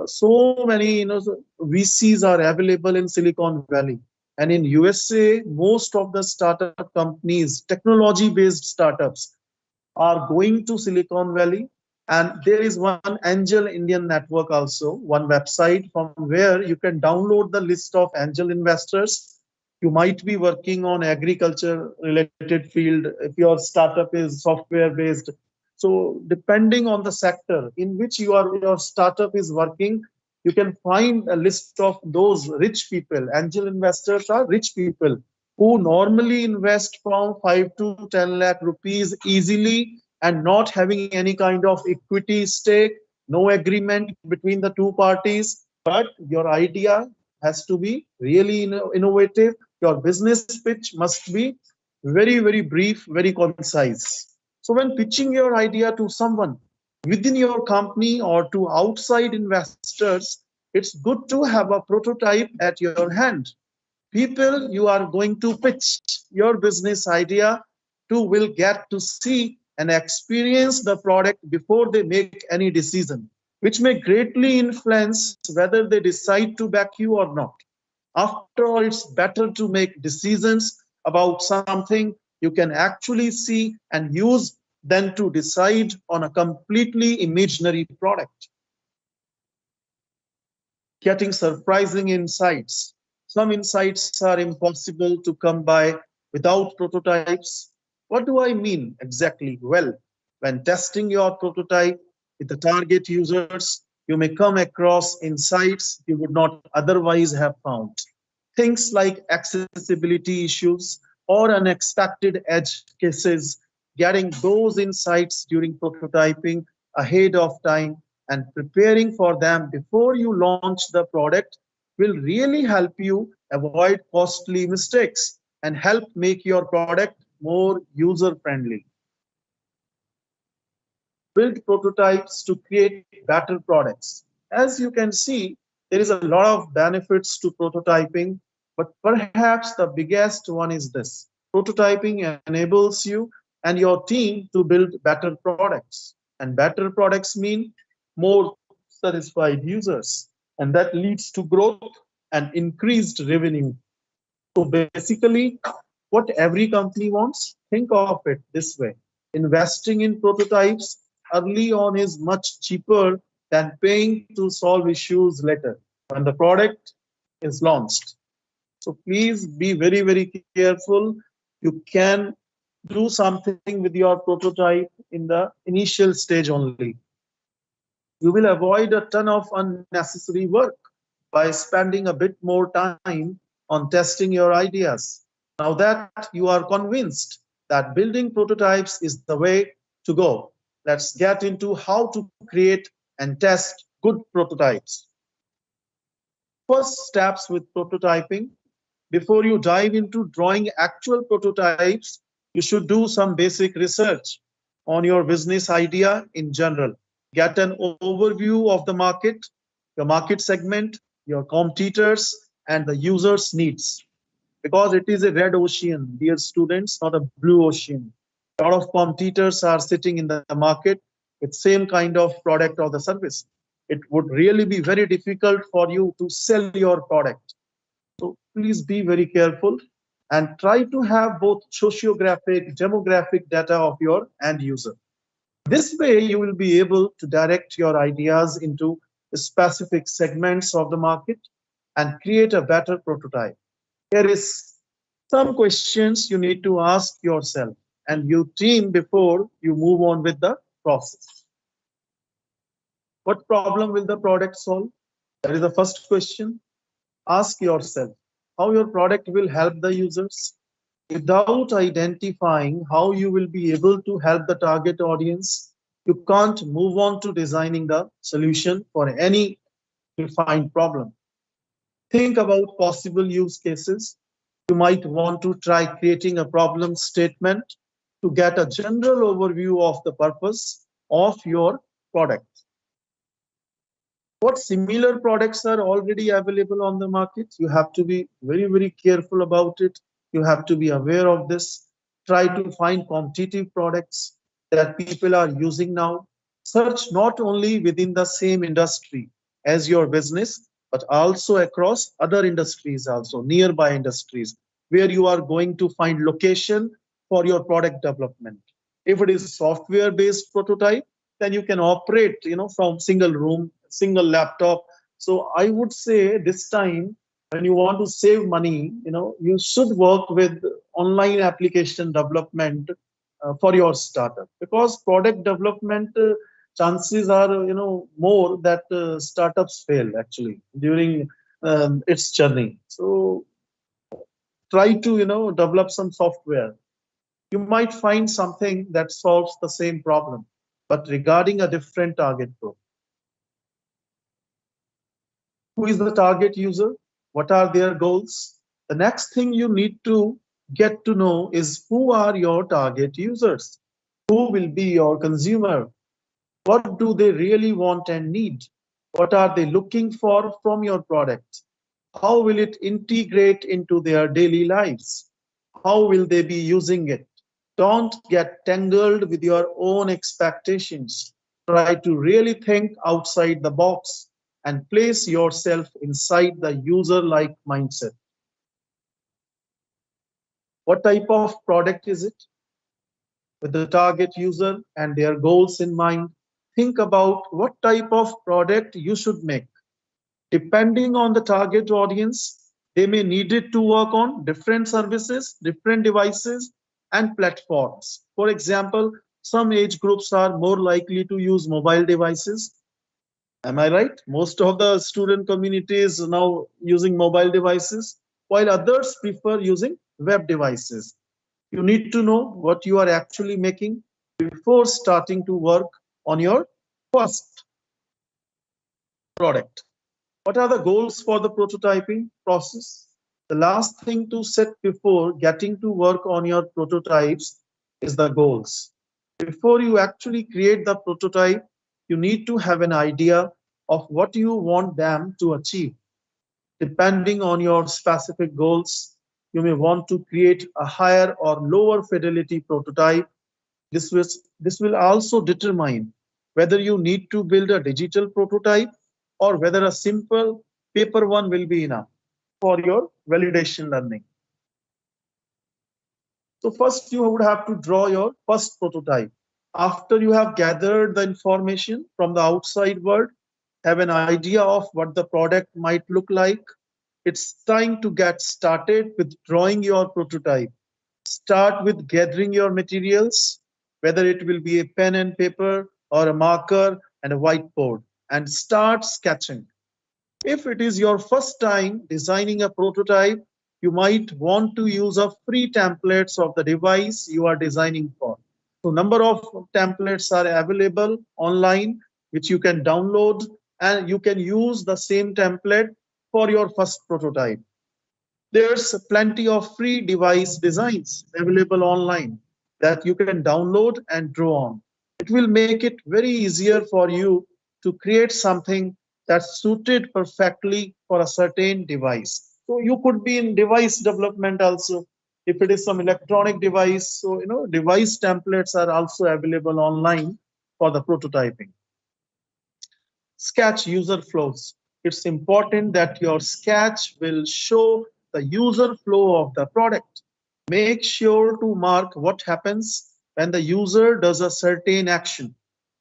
so many, VCs are available in Silicon Valley. And in USA, most of the startup companies, technology-based startups, are going to Silicon Valley. And there is one Angel Indian network also, one website from where you can download the list of angel investors. You might be working on agriculture related field if your startup is software based. So depending on the sector in which your startup is working, you can find a list of those rich people. Angel investors are rich people who normally invest from 5 to 10 lakh rupees easily and not having any kind of equity stake, no agreement between the two parties. But your idea has to be really innovative. Your business pitch must be very, very brief, very concise. So when pitching your idea to someone within your company or to outside investors, it's good to have a prototype at your hand. People you are going to pitch your business idea to will get to see and experience the product before they make any decision, which may greatly influence whether they decide to back you or not. After all, it's better to make decisions about something you can actually see and use than to decide on a completely imaginary product. Getting surprising insights. Some insights are impossible to come by without prototypes. What do I mean exactly? Well, when testing your prototype with the target users, you may come across insights you would not otherwise have found. Things like accessibility issues or unexpected edge cases. Getting those insights during prototyping ahead of time and preparing for them before you launch the product will really help you avoid costly mistakes and help make your product more user friendly. Build prototypes to create better products. As you can see, there is a lot of benefits to prototyping, but perhaps the biggest one is this. Prototyping enables you and your team to build better products. And better products mean more satisfied users. And that leads to growth and increased revenue. So basically, what every company wants, think of it this way. Investing in prototypes early on is much cheaper than paying to solve issues later when the product is launched. So please be very, very careful. You can do something with your prototype in the initial stage only. You will avoid a ton of unnecessary work by spending a bit more time on testing your ideas. Now that you are convinced that building prototypes is the way to go, let's get into how to create and test good prototypes. First steps with prototyping. Before you dive into drawing actual prototypes, you should do some basic research on your business idea in general. Get an overview of the market, your market segment, your competitors, and the user's needs. Because it is a red ocean, dear students, not a blue ocean. A lot of competitors are sitting in the market with same kind of product or the service. It would really be very difficult for you to sell your product. So please be very careful and try to have both sociographic, demographic data of your end user. This way, you will be able to direct your ideas into specific segments of the market and create a better prototype. Here is some questions you need to ask yourself and your team before you move on with the process. What problem will the product solve? That is the first question. Ask yourself how your product will help the users. Without identifying how you will be able to help the target audience, you can't move on to designing the solution for any defined problem. Think about possible use cases. You might want to try creating a problem statement to get a general overview of the purpose of your product. What similar products are already available on the market? You have to be very, very careful about it. You have to be aware of this. Try to find competitive products that people are using now. Search not only within the same industry as your business, but also across other industries, also nearby industries, where you are going to find location for your product development. If it is software-based prototype, then you can operate, from single room, single laptop. So I would say this time, when you want to save money, you should work with online application development for your startup, because product development chances are, more that startups fail actually during its journey. So try to, develop some software. You might find something that solves the same problem, but regarding a different target group. Who is the target user? What are their goals? The next thing you need to get to know is who are your target users? Who will be your consumer? What do they really want and need? What are they looking for from your product? How will it integrate into their daily lives? How will they be using it? Don't get tangled with your own expectations. Try to really think outside the box and place yourself inside the user-like mindset. What type of product is it? With the target user and their goals in mind, think about what type of product you should make. Depending on the target audience, they may need it to work on different services, different devices, and platforms. For example, some age groups are more likely to use mobile devices. Am I right? Most of the student community is now using mobile devices, while others prefer using web devices. You need to know what you are actually making before starting to work on your first product. What are the goals for the prototyping process? The last thing to set before getting to work on your prototypes is the goals. Before you actually create the prototype, you need to have an idea of what you want them to achieve. Depending on your specific goals, you may want to create a higher or lower fidelity prototype. This will also determine whether you need to build a digital prototype or whether a simple paper one will be enough for your validation learning. So first you would have to draw your first prototype. After you have gathered the information from the outside world, have an idea of what the product might look like, it's time to get started with drawing your prototype. Start with gathering your materials, whether it will be a pen and paper or a marker and a whiteboard, and start sketching. If it is your first time designing a prototype, you might want to use a free templates of the device you are designing for. So number of templates are available online, which you can download, and you can use the same template for your first prototype. There's plenty of free device designs available online that you can download and draw on. It will make it very easier for you to create something that's suited perfectly for a certain device. So you could be in device development also. If it is some electronic device, so device templates are also available online for the prototyping. Sketch user flows. It's important that your sketch will show the user flow of the product. Make sure to mark what happens when the user does a certain action.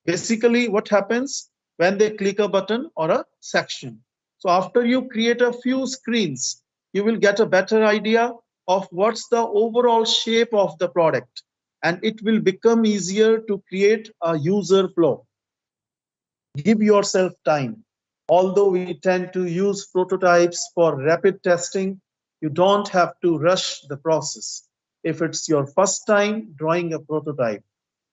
Basically, what happens when they click a button or a section. So after you create a few screens, you will get a better idea of what's the overall shape of the product, and it will become easier to create a user flow. Give yourself time. Although we tend to use prototypes for rapid testing, you don't have to rush the process. If it's your first time drawing a prototype,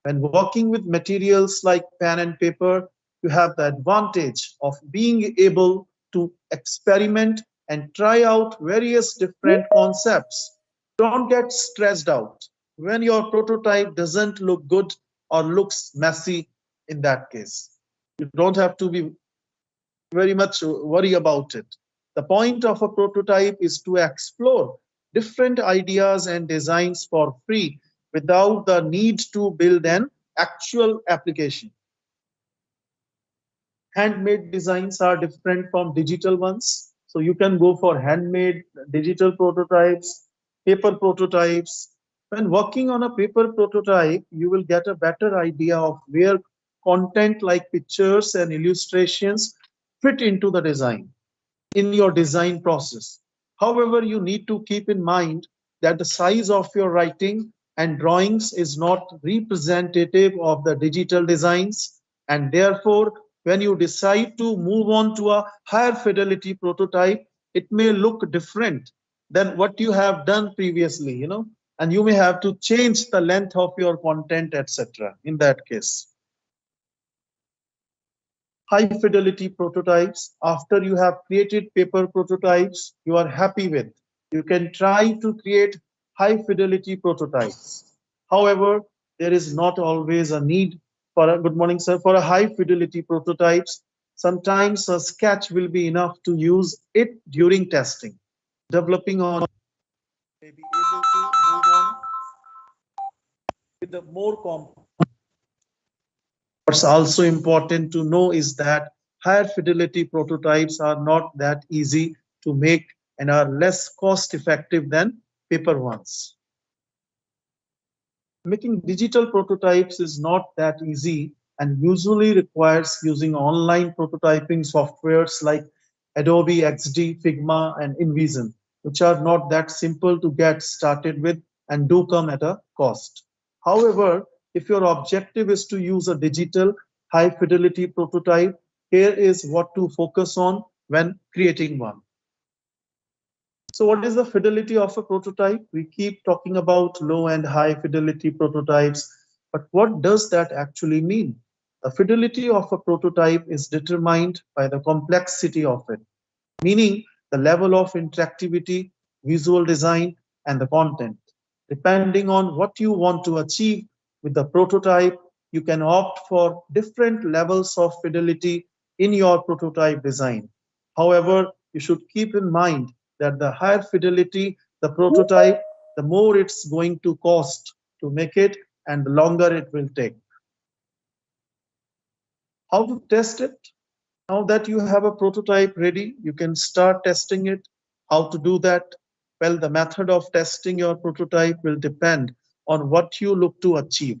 when working with materials like pen and paper, you have the advantage of being able to experiment and try out various different concepts. Don't get stressed out when your prototype doesn't look good or looks messy in that case. You don't have to be very much worry about it. The point of a prototype is to explore different ideas and designs for free without the need to build an actual application. Handmade designs are different from digital ones. So you can go for handmade digital prototypes, paper prototypes. When working on a paper prototype, you will get a better idea of where content like pictures and illustrations fit into the design in your design process. However, you need to keep in mind that the size of your writing and drawings is not representative of the digital designs, and therefore, when you decide to move on to a higher fidelity prototype, it may look different than what you have done previously, and you may have to change the length of your content, etc. In that case, high fidelity prototypes, after you have created paper prototypes you are happy with, you can try to create high fidelity prototypes. However, there is not always a need for a good morning sir for a high fidelity prototypes. Sometimes a sketch will be enough to use it during testing. Developing on may be able to move on with the more complex. What's also important to know is that higher fidelity prototypes are not that easy to make and are less cost effective than paper ones. Making digital prototypes is not that easy and usually requires using online prototyping softwares like Adobe XD, Figma, and InVision, which are not that simple to get started with and do come at a cost. However, if your objective is to use a digital high fidelity prototype, here is what to focus on when creating one. So what is the fidelity of a prototype? We keep talking about low and high fidelity prototypes, but what does that actually mean? The fidelity of a prototype is determined by the complexity of it, meaning the level of interactivity, visual design, and the content. Depending on what you want to achieve with the prototype, you can opt for different levels of fidelity in your prototype design. However, you should keep in mind that the higher fidelity the prototype, the more it's going to cost to make it and the longer it will take. How to test it? Now that you have a prototype ready, you can start testing it. How to do that? Well, the method of testing your prototype will depend on what you look to achieve.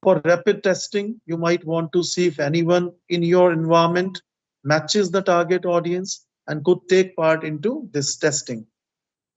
For rapid testing, you might want to see if anyone in your environment matches the target audience and could take part into this testing.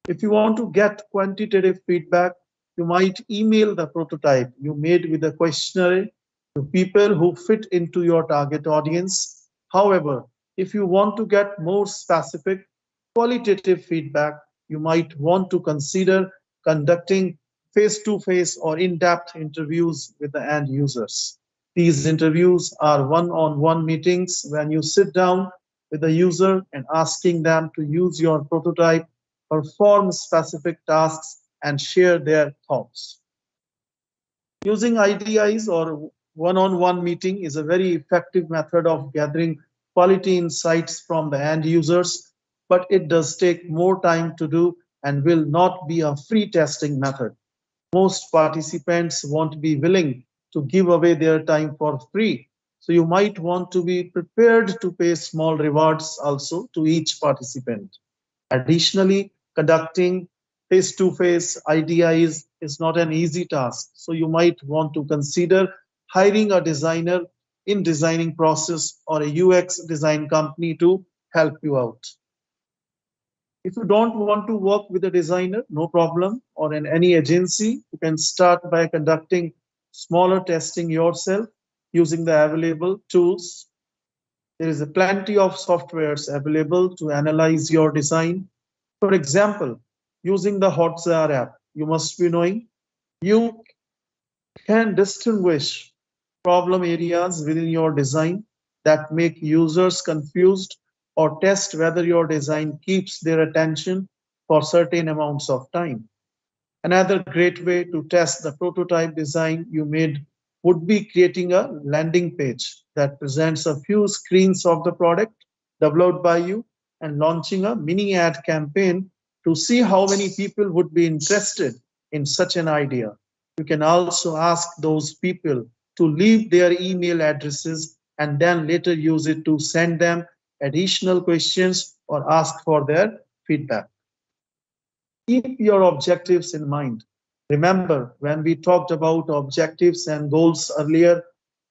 If you want to get quantitative feedback, you might email the prototype you made with a questionnaire to people who fit into your target audience. However, if you want to get more specific qualitative feedback, you might want to consider conducting face-to-face or in-depth interviews with the end users. These interviews are one-on-one meetings when you sit down with the user and asking them to use your prototype, perform specific tasks, and share their thoughts. Using IDIs or one-on-one meeting is a very effective method of gathering quality insights from the end users, but it does take more time to do and will not be a free testing method. Most participants won't be willing to give away their time for free, so you might want to be prepared to pay small rewards also to each participant. Additionally, conducting face-to-face IDIs is not an easy task, so you might want to consider hiring a designer in designing process or a UX design company to help you out. If you don't want to work with a designer, no problem, or in any agency, you can start by conducting smaller testing yourself using the available tools. There is a plenty of softwares available to analyze your design. For example, using the Hotjar app, you must be knowing you can distinguish problem areas within your design that make users confused or test whether your design keeps their attention for certain amounts of time. Another great way to test the prototype design you made would be creating a landing page that presents a few screens of the product developed by you and launching a mini ad campaign to see how many people would be interested in such an idea. You can also ask those people to leave their email addresses and then later use it to send them additional questions or ask for their feedback. Keep your objectives in mind. Remember, when we talked about objectives and goals earlier,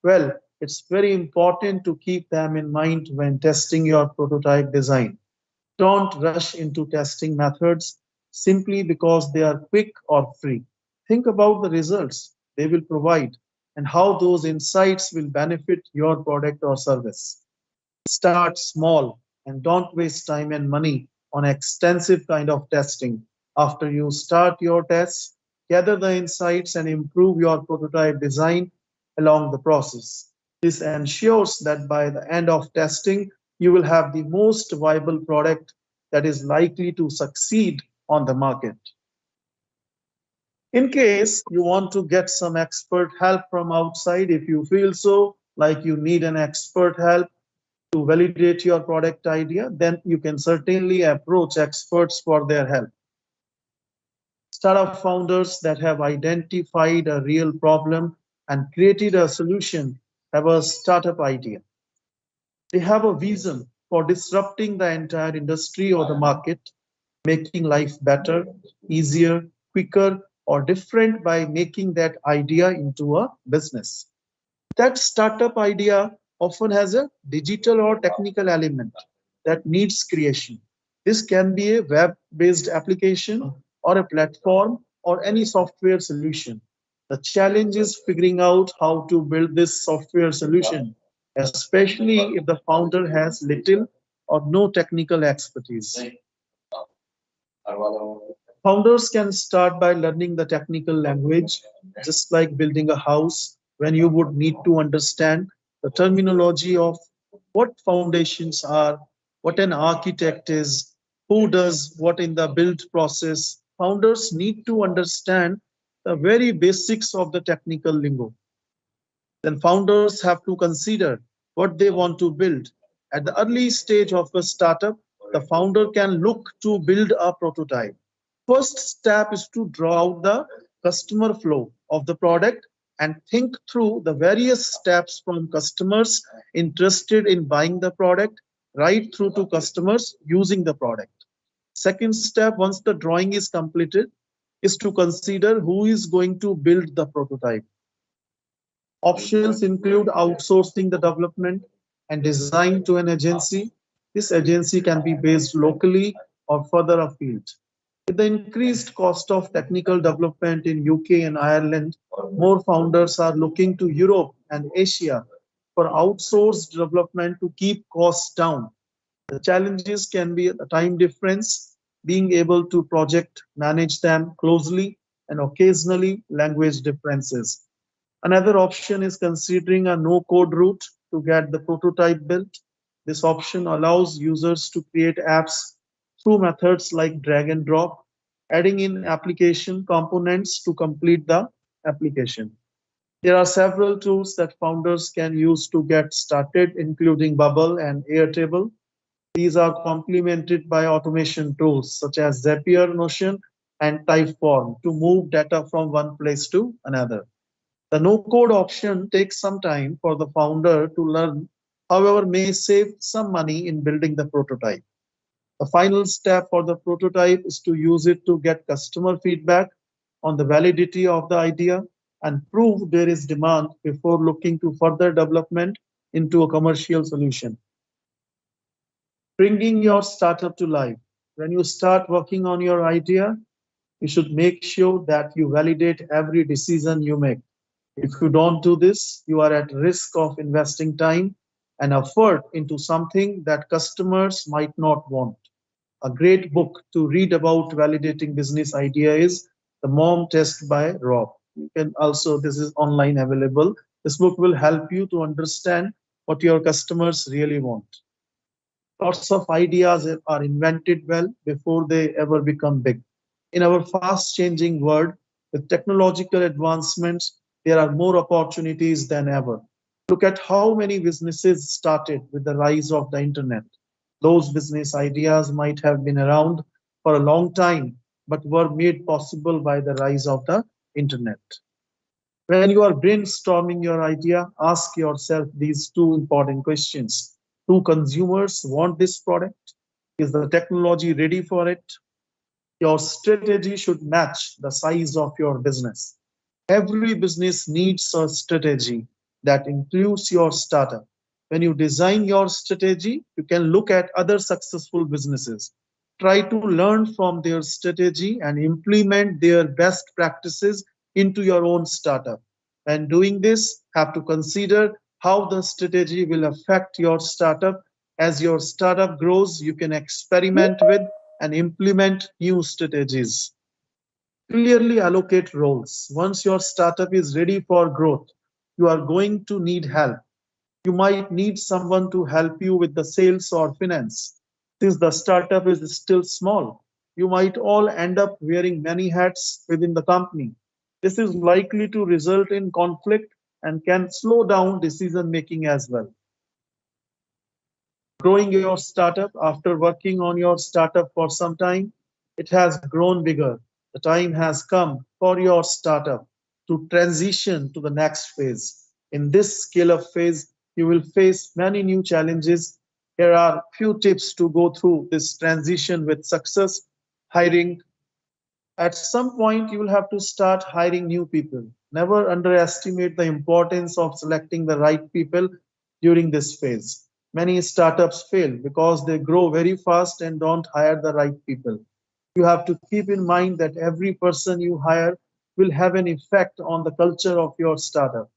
well, it's very important to keep them in mind when testing your prototype design. Don't rush into testing methods simply because they are quick or free. Think about the results they will provide and how those insights will benefit your product or service. Start small and don't waste time and money on extensive kind of testing. After you start your tests, gather the insights and improve your prototype design along the process. This ensures that by the end of testing, you will have the most viable product that is likely to succeed on the market. In case you want to get some expert help from outside, if you feel so, like you need an expert help to validate your product idea, then you can certainly approach experts for their help. Startup founders that have identified a real problem and created a solution have a startup idea. They have a vision for disrupting the entire industry or the market, making life better, easier, quicker, or different by making that idea into a business. That startup idea often has a digital or technical element that needs creation. This can be a web based application or a platform or any software solution. The challenge is figuring out how to build this software solution, especially if the founder has little or no technical expertise. Founders can start by learning the technical language, just like building a house, when you would need to understand the terminology of what foundations are, what an architect is, who does what in the build process. Founders need to understand the very basics of the technical lingo. Then founders have to consider what they want to build. At the early stage of a startup, the founder can look to build a prototype. First step is to draw out the customer flow of the product and think through the various steps from customers interested in buying the product right through to customers using the product. Second step, once the drawing is completed, is to consider who is going to build the prototype. Options include outsourcing the development and design to an agency. This agency can be based locally or further afield. With the increased cost of technical development in UK and Ireland, more founders are looking to Europe and Asia for outsourced development to keep costs down. The challenges can be the time difference, being able to project manage them closely, and occasionally language differences. Another option is considering a no-code route to get the prototype built. This option allows users to create apps through methods like drag and drop, adding in application components to complete the application. There are several tools that founders can use to get started, including Bubble and Airtable. These are complemented by automation tools such as Zapier, Notion, and Typeform to move data from one place to another. The no-code option takes some time for the founder to learn, however, may save some money in building the prototype. The final step for the prototype is to use it to get customer feedback on the validity of the idea and prove there is demand before looking to further development into a commercial solution. Bringing your startup to life. When you start working on your idea, you should make sure that you validate every decision you make. If you don't do this, you are at risk of investing time and effort into something that customers might not want. A great book to read about validating business idea is The Mom Test by Rob. You can also, this is online available. This book will help you to understand what your customers really want. Lots of ideas are invented well before they ever become big. In our fast changing world, with technological advancements, there are more opportunities than ever. Look at how many businesses started with the rise of the internet. Those business ideas might have been around for a long time, but were made possible by the rise of the internet. When you are brainstorming your idea, ask yourself these two important questions. Do consumers want this product? Is the technology ready for it? Your strategy should match the size of your business. Every business needs a strategy that includes your startup. When you design your strategy, you can look at other successful businesses. Try to learn from their strategy and implement their best practices into your own startup. And doing this, have to consider how the strategy will affect your startup. As your startup grows, you can experiment with and implement new strategies. Clearly allocate roles. Once your startup is ready for growth, you are going to need help. You might need someone to help you with the sales or finance. Since the startup is still small, you might all end up wearing many hats within the company. This is likely to result in conflict and can slow down decision making as well. Growing your startup after working on your startup for some time, it has grown bigger. The time has come for your startup to transition to the next phase. In this scale up phase, you will face many new challenges. Here are few tips to go through this transition with success. Hiring. At some point, you will have to start hiring new people. Never underestimate the importance of selecting the right people during this phase. Many startups fail because they grow very fast and don't hire the right people. You have to keep in mind that every person you hire will have an effect on the culture of your startup.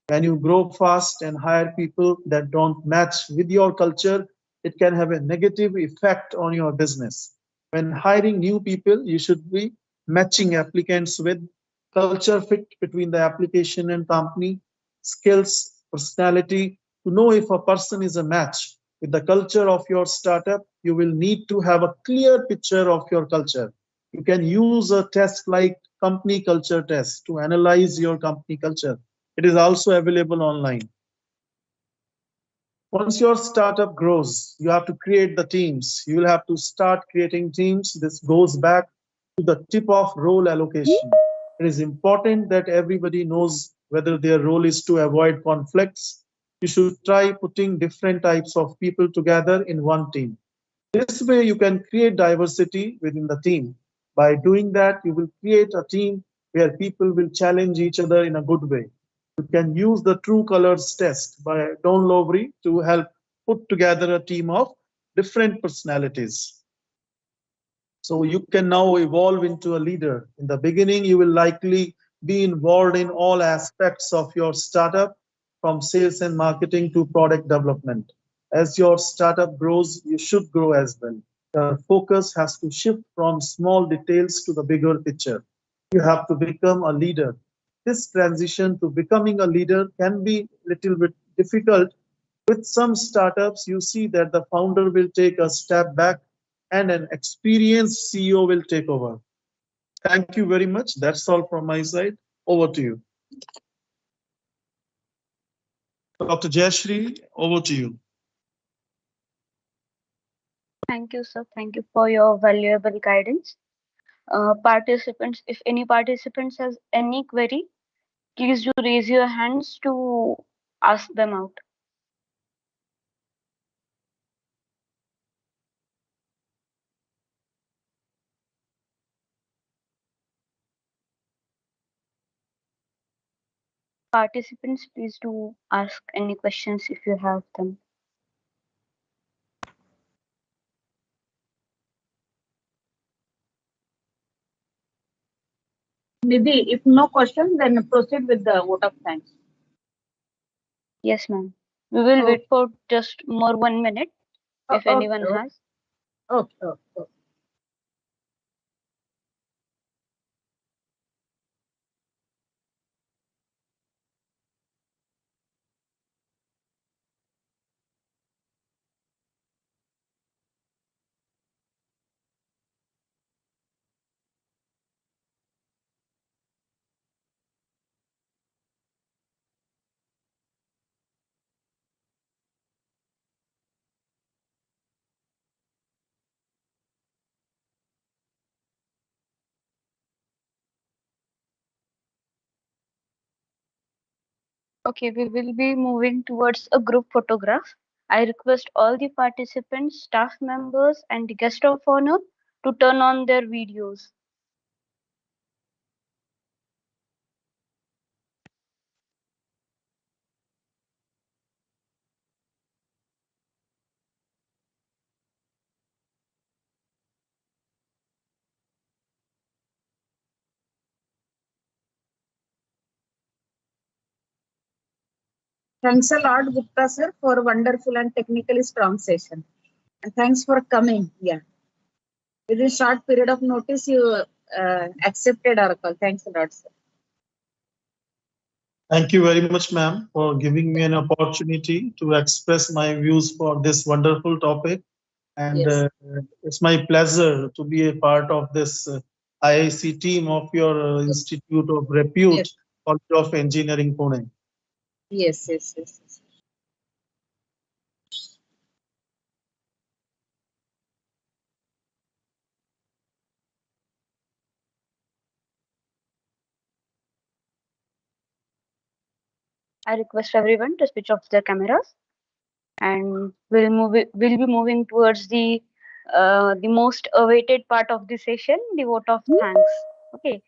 When you grow fast and hire people that don't match with your culture, it can have a negative effect on your business. When hiring new people, you should be matching applicants with culture fit between the application and company, skills, personality. To know if a person is a match with the culture of your startup, you will need to have a clear picture of your culture. You can use a test like company culture test to analyze your company culture. It is also available online. Once your startup grows, you have to create the teams. You will have to start creating teams. This goes back to the tip of role allocation. It is important that everybody knows whether their role is to avoid conflicts. You should try putting different types of people together in one team. This way, you can create diversity within the team. By doing that, you will create a team where people will challenge each other in a good way. You can use the true colors test by Don Lowry to help put together a team of different personalities. So you can now evolve into a leader. In the beginning, you will likely be involved in all aspects of your startup, from sales and marketing to product development. As your startup grows, you should grow as well. Your focus has to shift from small details to the bigger picture. You have to become a leader. This transition to becoming a leader can be a little bit difficult. With some startups, you see that the founder will take a step back and an experienced CEO will take over. Thank you very much. That's all from my side. Over to you. Dr. Jayashree, over to you. Thank you, sir. Thank you for your valuable guidance. Participants, if any participants has any query, please do raise your hands to ask them out. Participants, please do ask any questions if you have them. Nidhi, if no question, then proceed with the vote of thanks. Yes, ma'am. We will Oh. wait for just more 1 minute if Okay, anyone okay. has. Okay. Okay, we will be moving towards a group photograph. I request all the participants, staff members, and the guest of honor to turn on their videos. Thanks a lot, Gupta sir, for wonderful and technically strong session. And thanks for coming. Yeah. Within a short period of notice, you accepted our call. Thanks a lot, sir. Thank you very much, ma'am, for giving me an opportunity to express my views for this wonderful topic. And Yes. it's my pleasure to be a part of this IIC team of your Institute of Repute, Yes. College of Engineering, Pune. Yes. I request everyone to switch off their cameras, and we'll be moving towards the most awaited part of the session, the vote of thanks. Okay.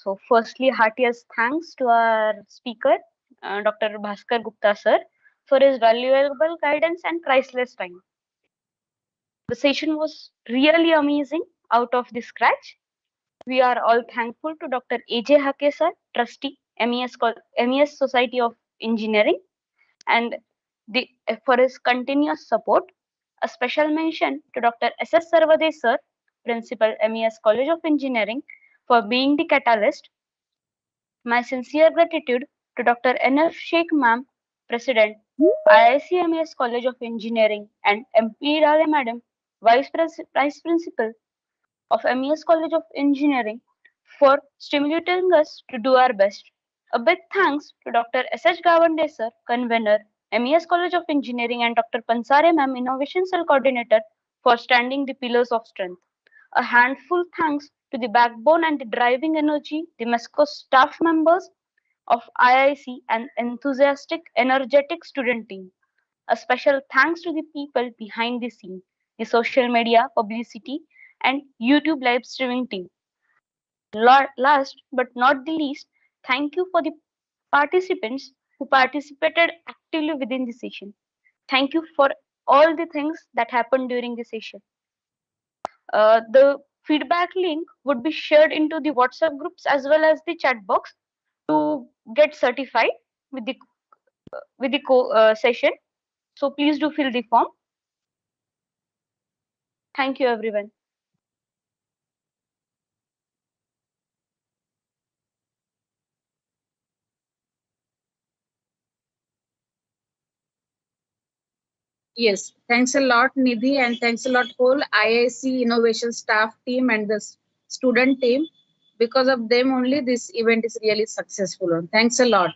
So firstly, heartiest thanks to our speaker, Dr. Bhaskar Gupta sir, for his valuable guidance and priceless time. The session was really amazing out of the scratch. We are all thankful to Dr. A.J. Hake sir, trustee, MES Society of Engineering, and for his continuous support. A special mention to Dr. S.S. Sarvade sir, principal, MES College of Engineering, for being the catalyst. My sincere gratitude to Dr. N.F. Sheikh ma'am, President, IIC-MES College of Engineering, and M.P. Madam, Vice Principal of MES College of Engineering, for stimulating us to do our best. A big thanks to Dr. S.H. Gawande sir, Convener, MES College of Engineering, and Dr. Pansare ma'am, Innovation Cell Coordinator, for standing the pillars of strength. A handful thanks to the backbone and the driving energy, the MESCO staff members of IIC and enthusiastic, energetic student team. A special thanks to the people behind the scene, the social media, publicity, and YouTube live streaming team. Last but not the least, thank you for the participants who participated actively within the session. Thank you for all the things that happened during the session. The feedback link would be shared into the WhatsApp groups as well as the chat box to get certified with the session. So please do fill the form. Thank you, everyone. Yes, thanks a lot, Nidhi, and thanks a lot whole IIC innovation staff team and the student team. Because of them only this event is really successful. Thanks a lot.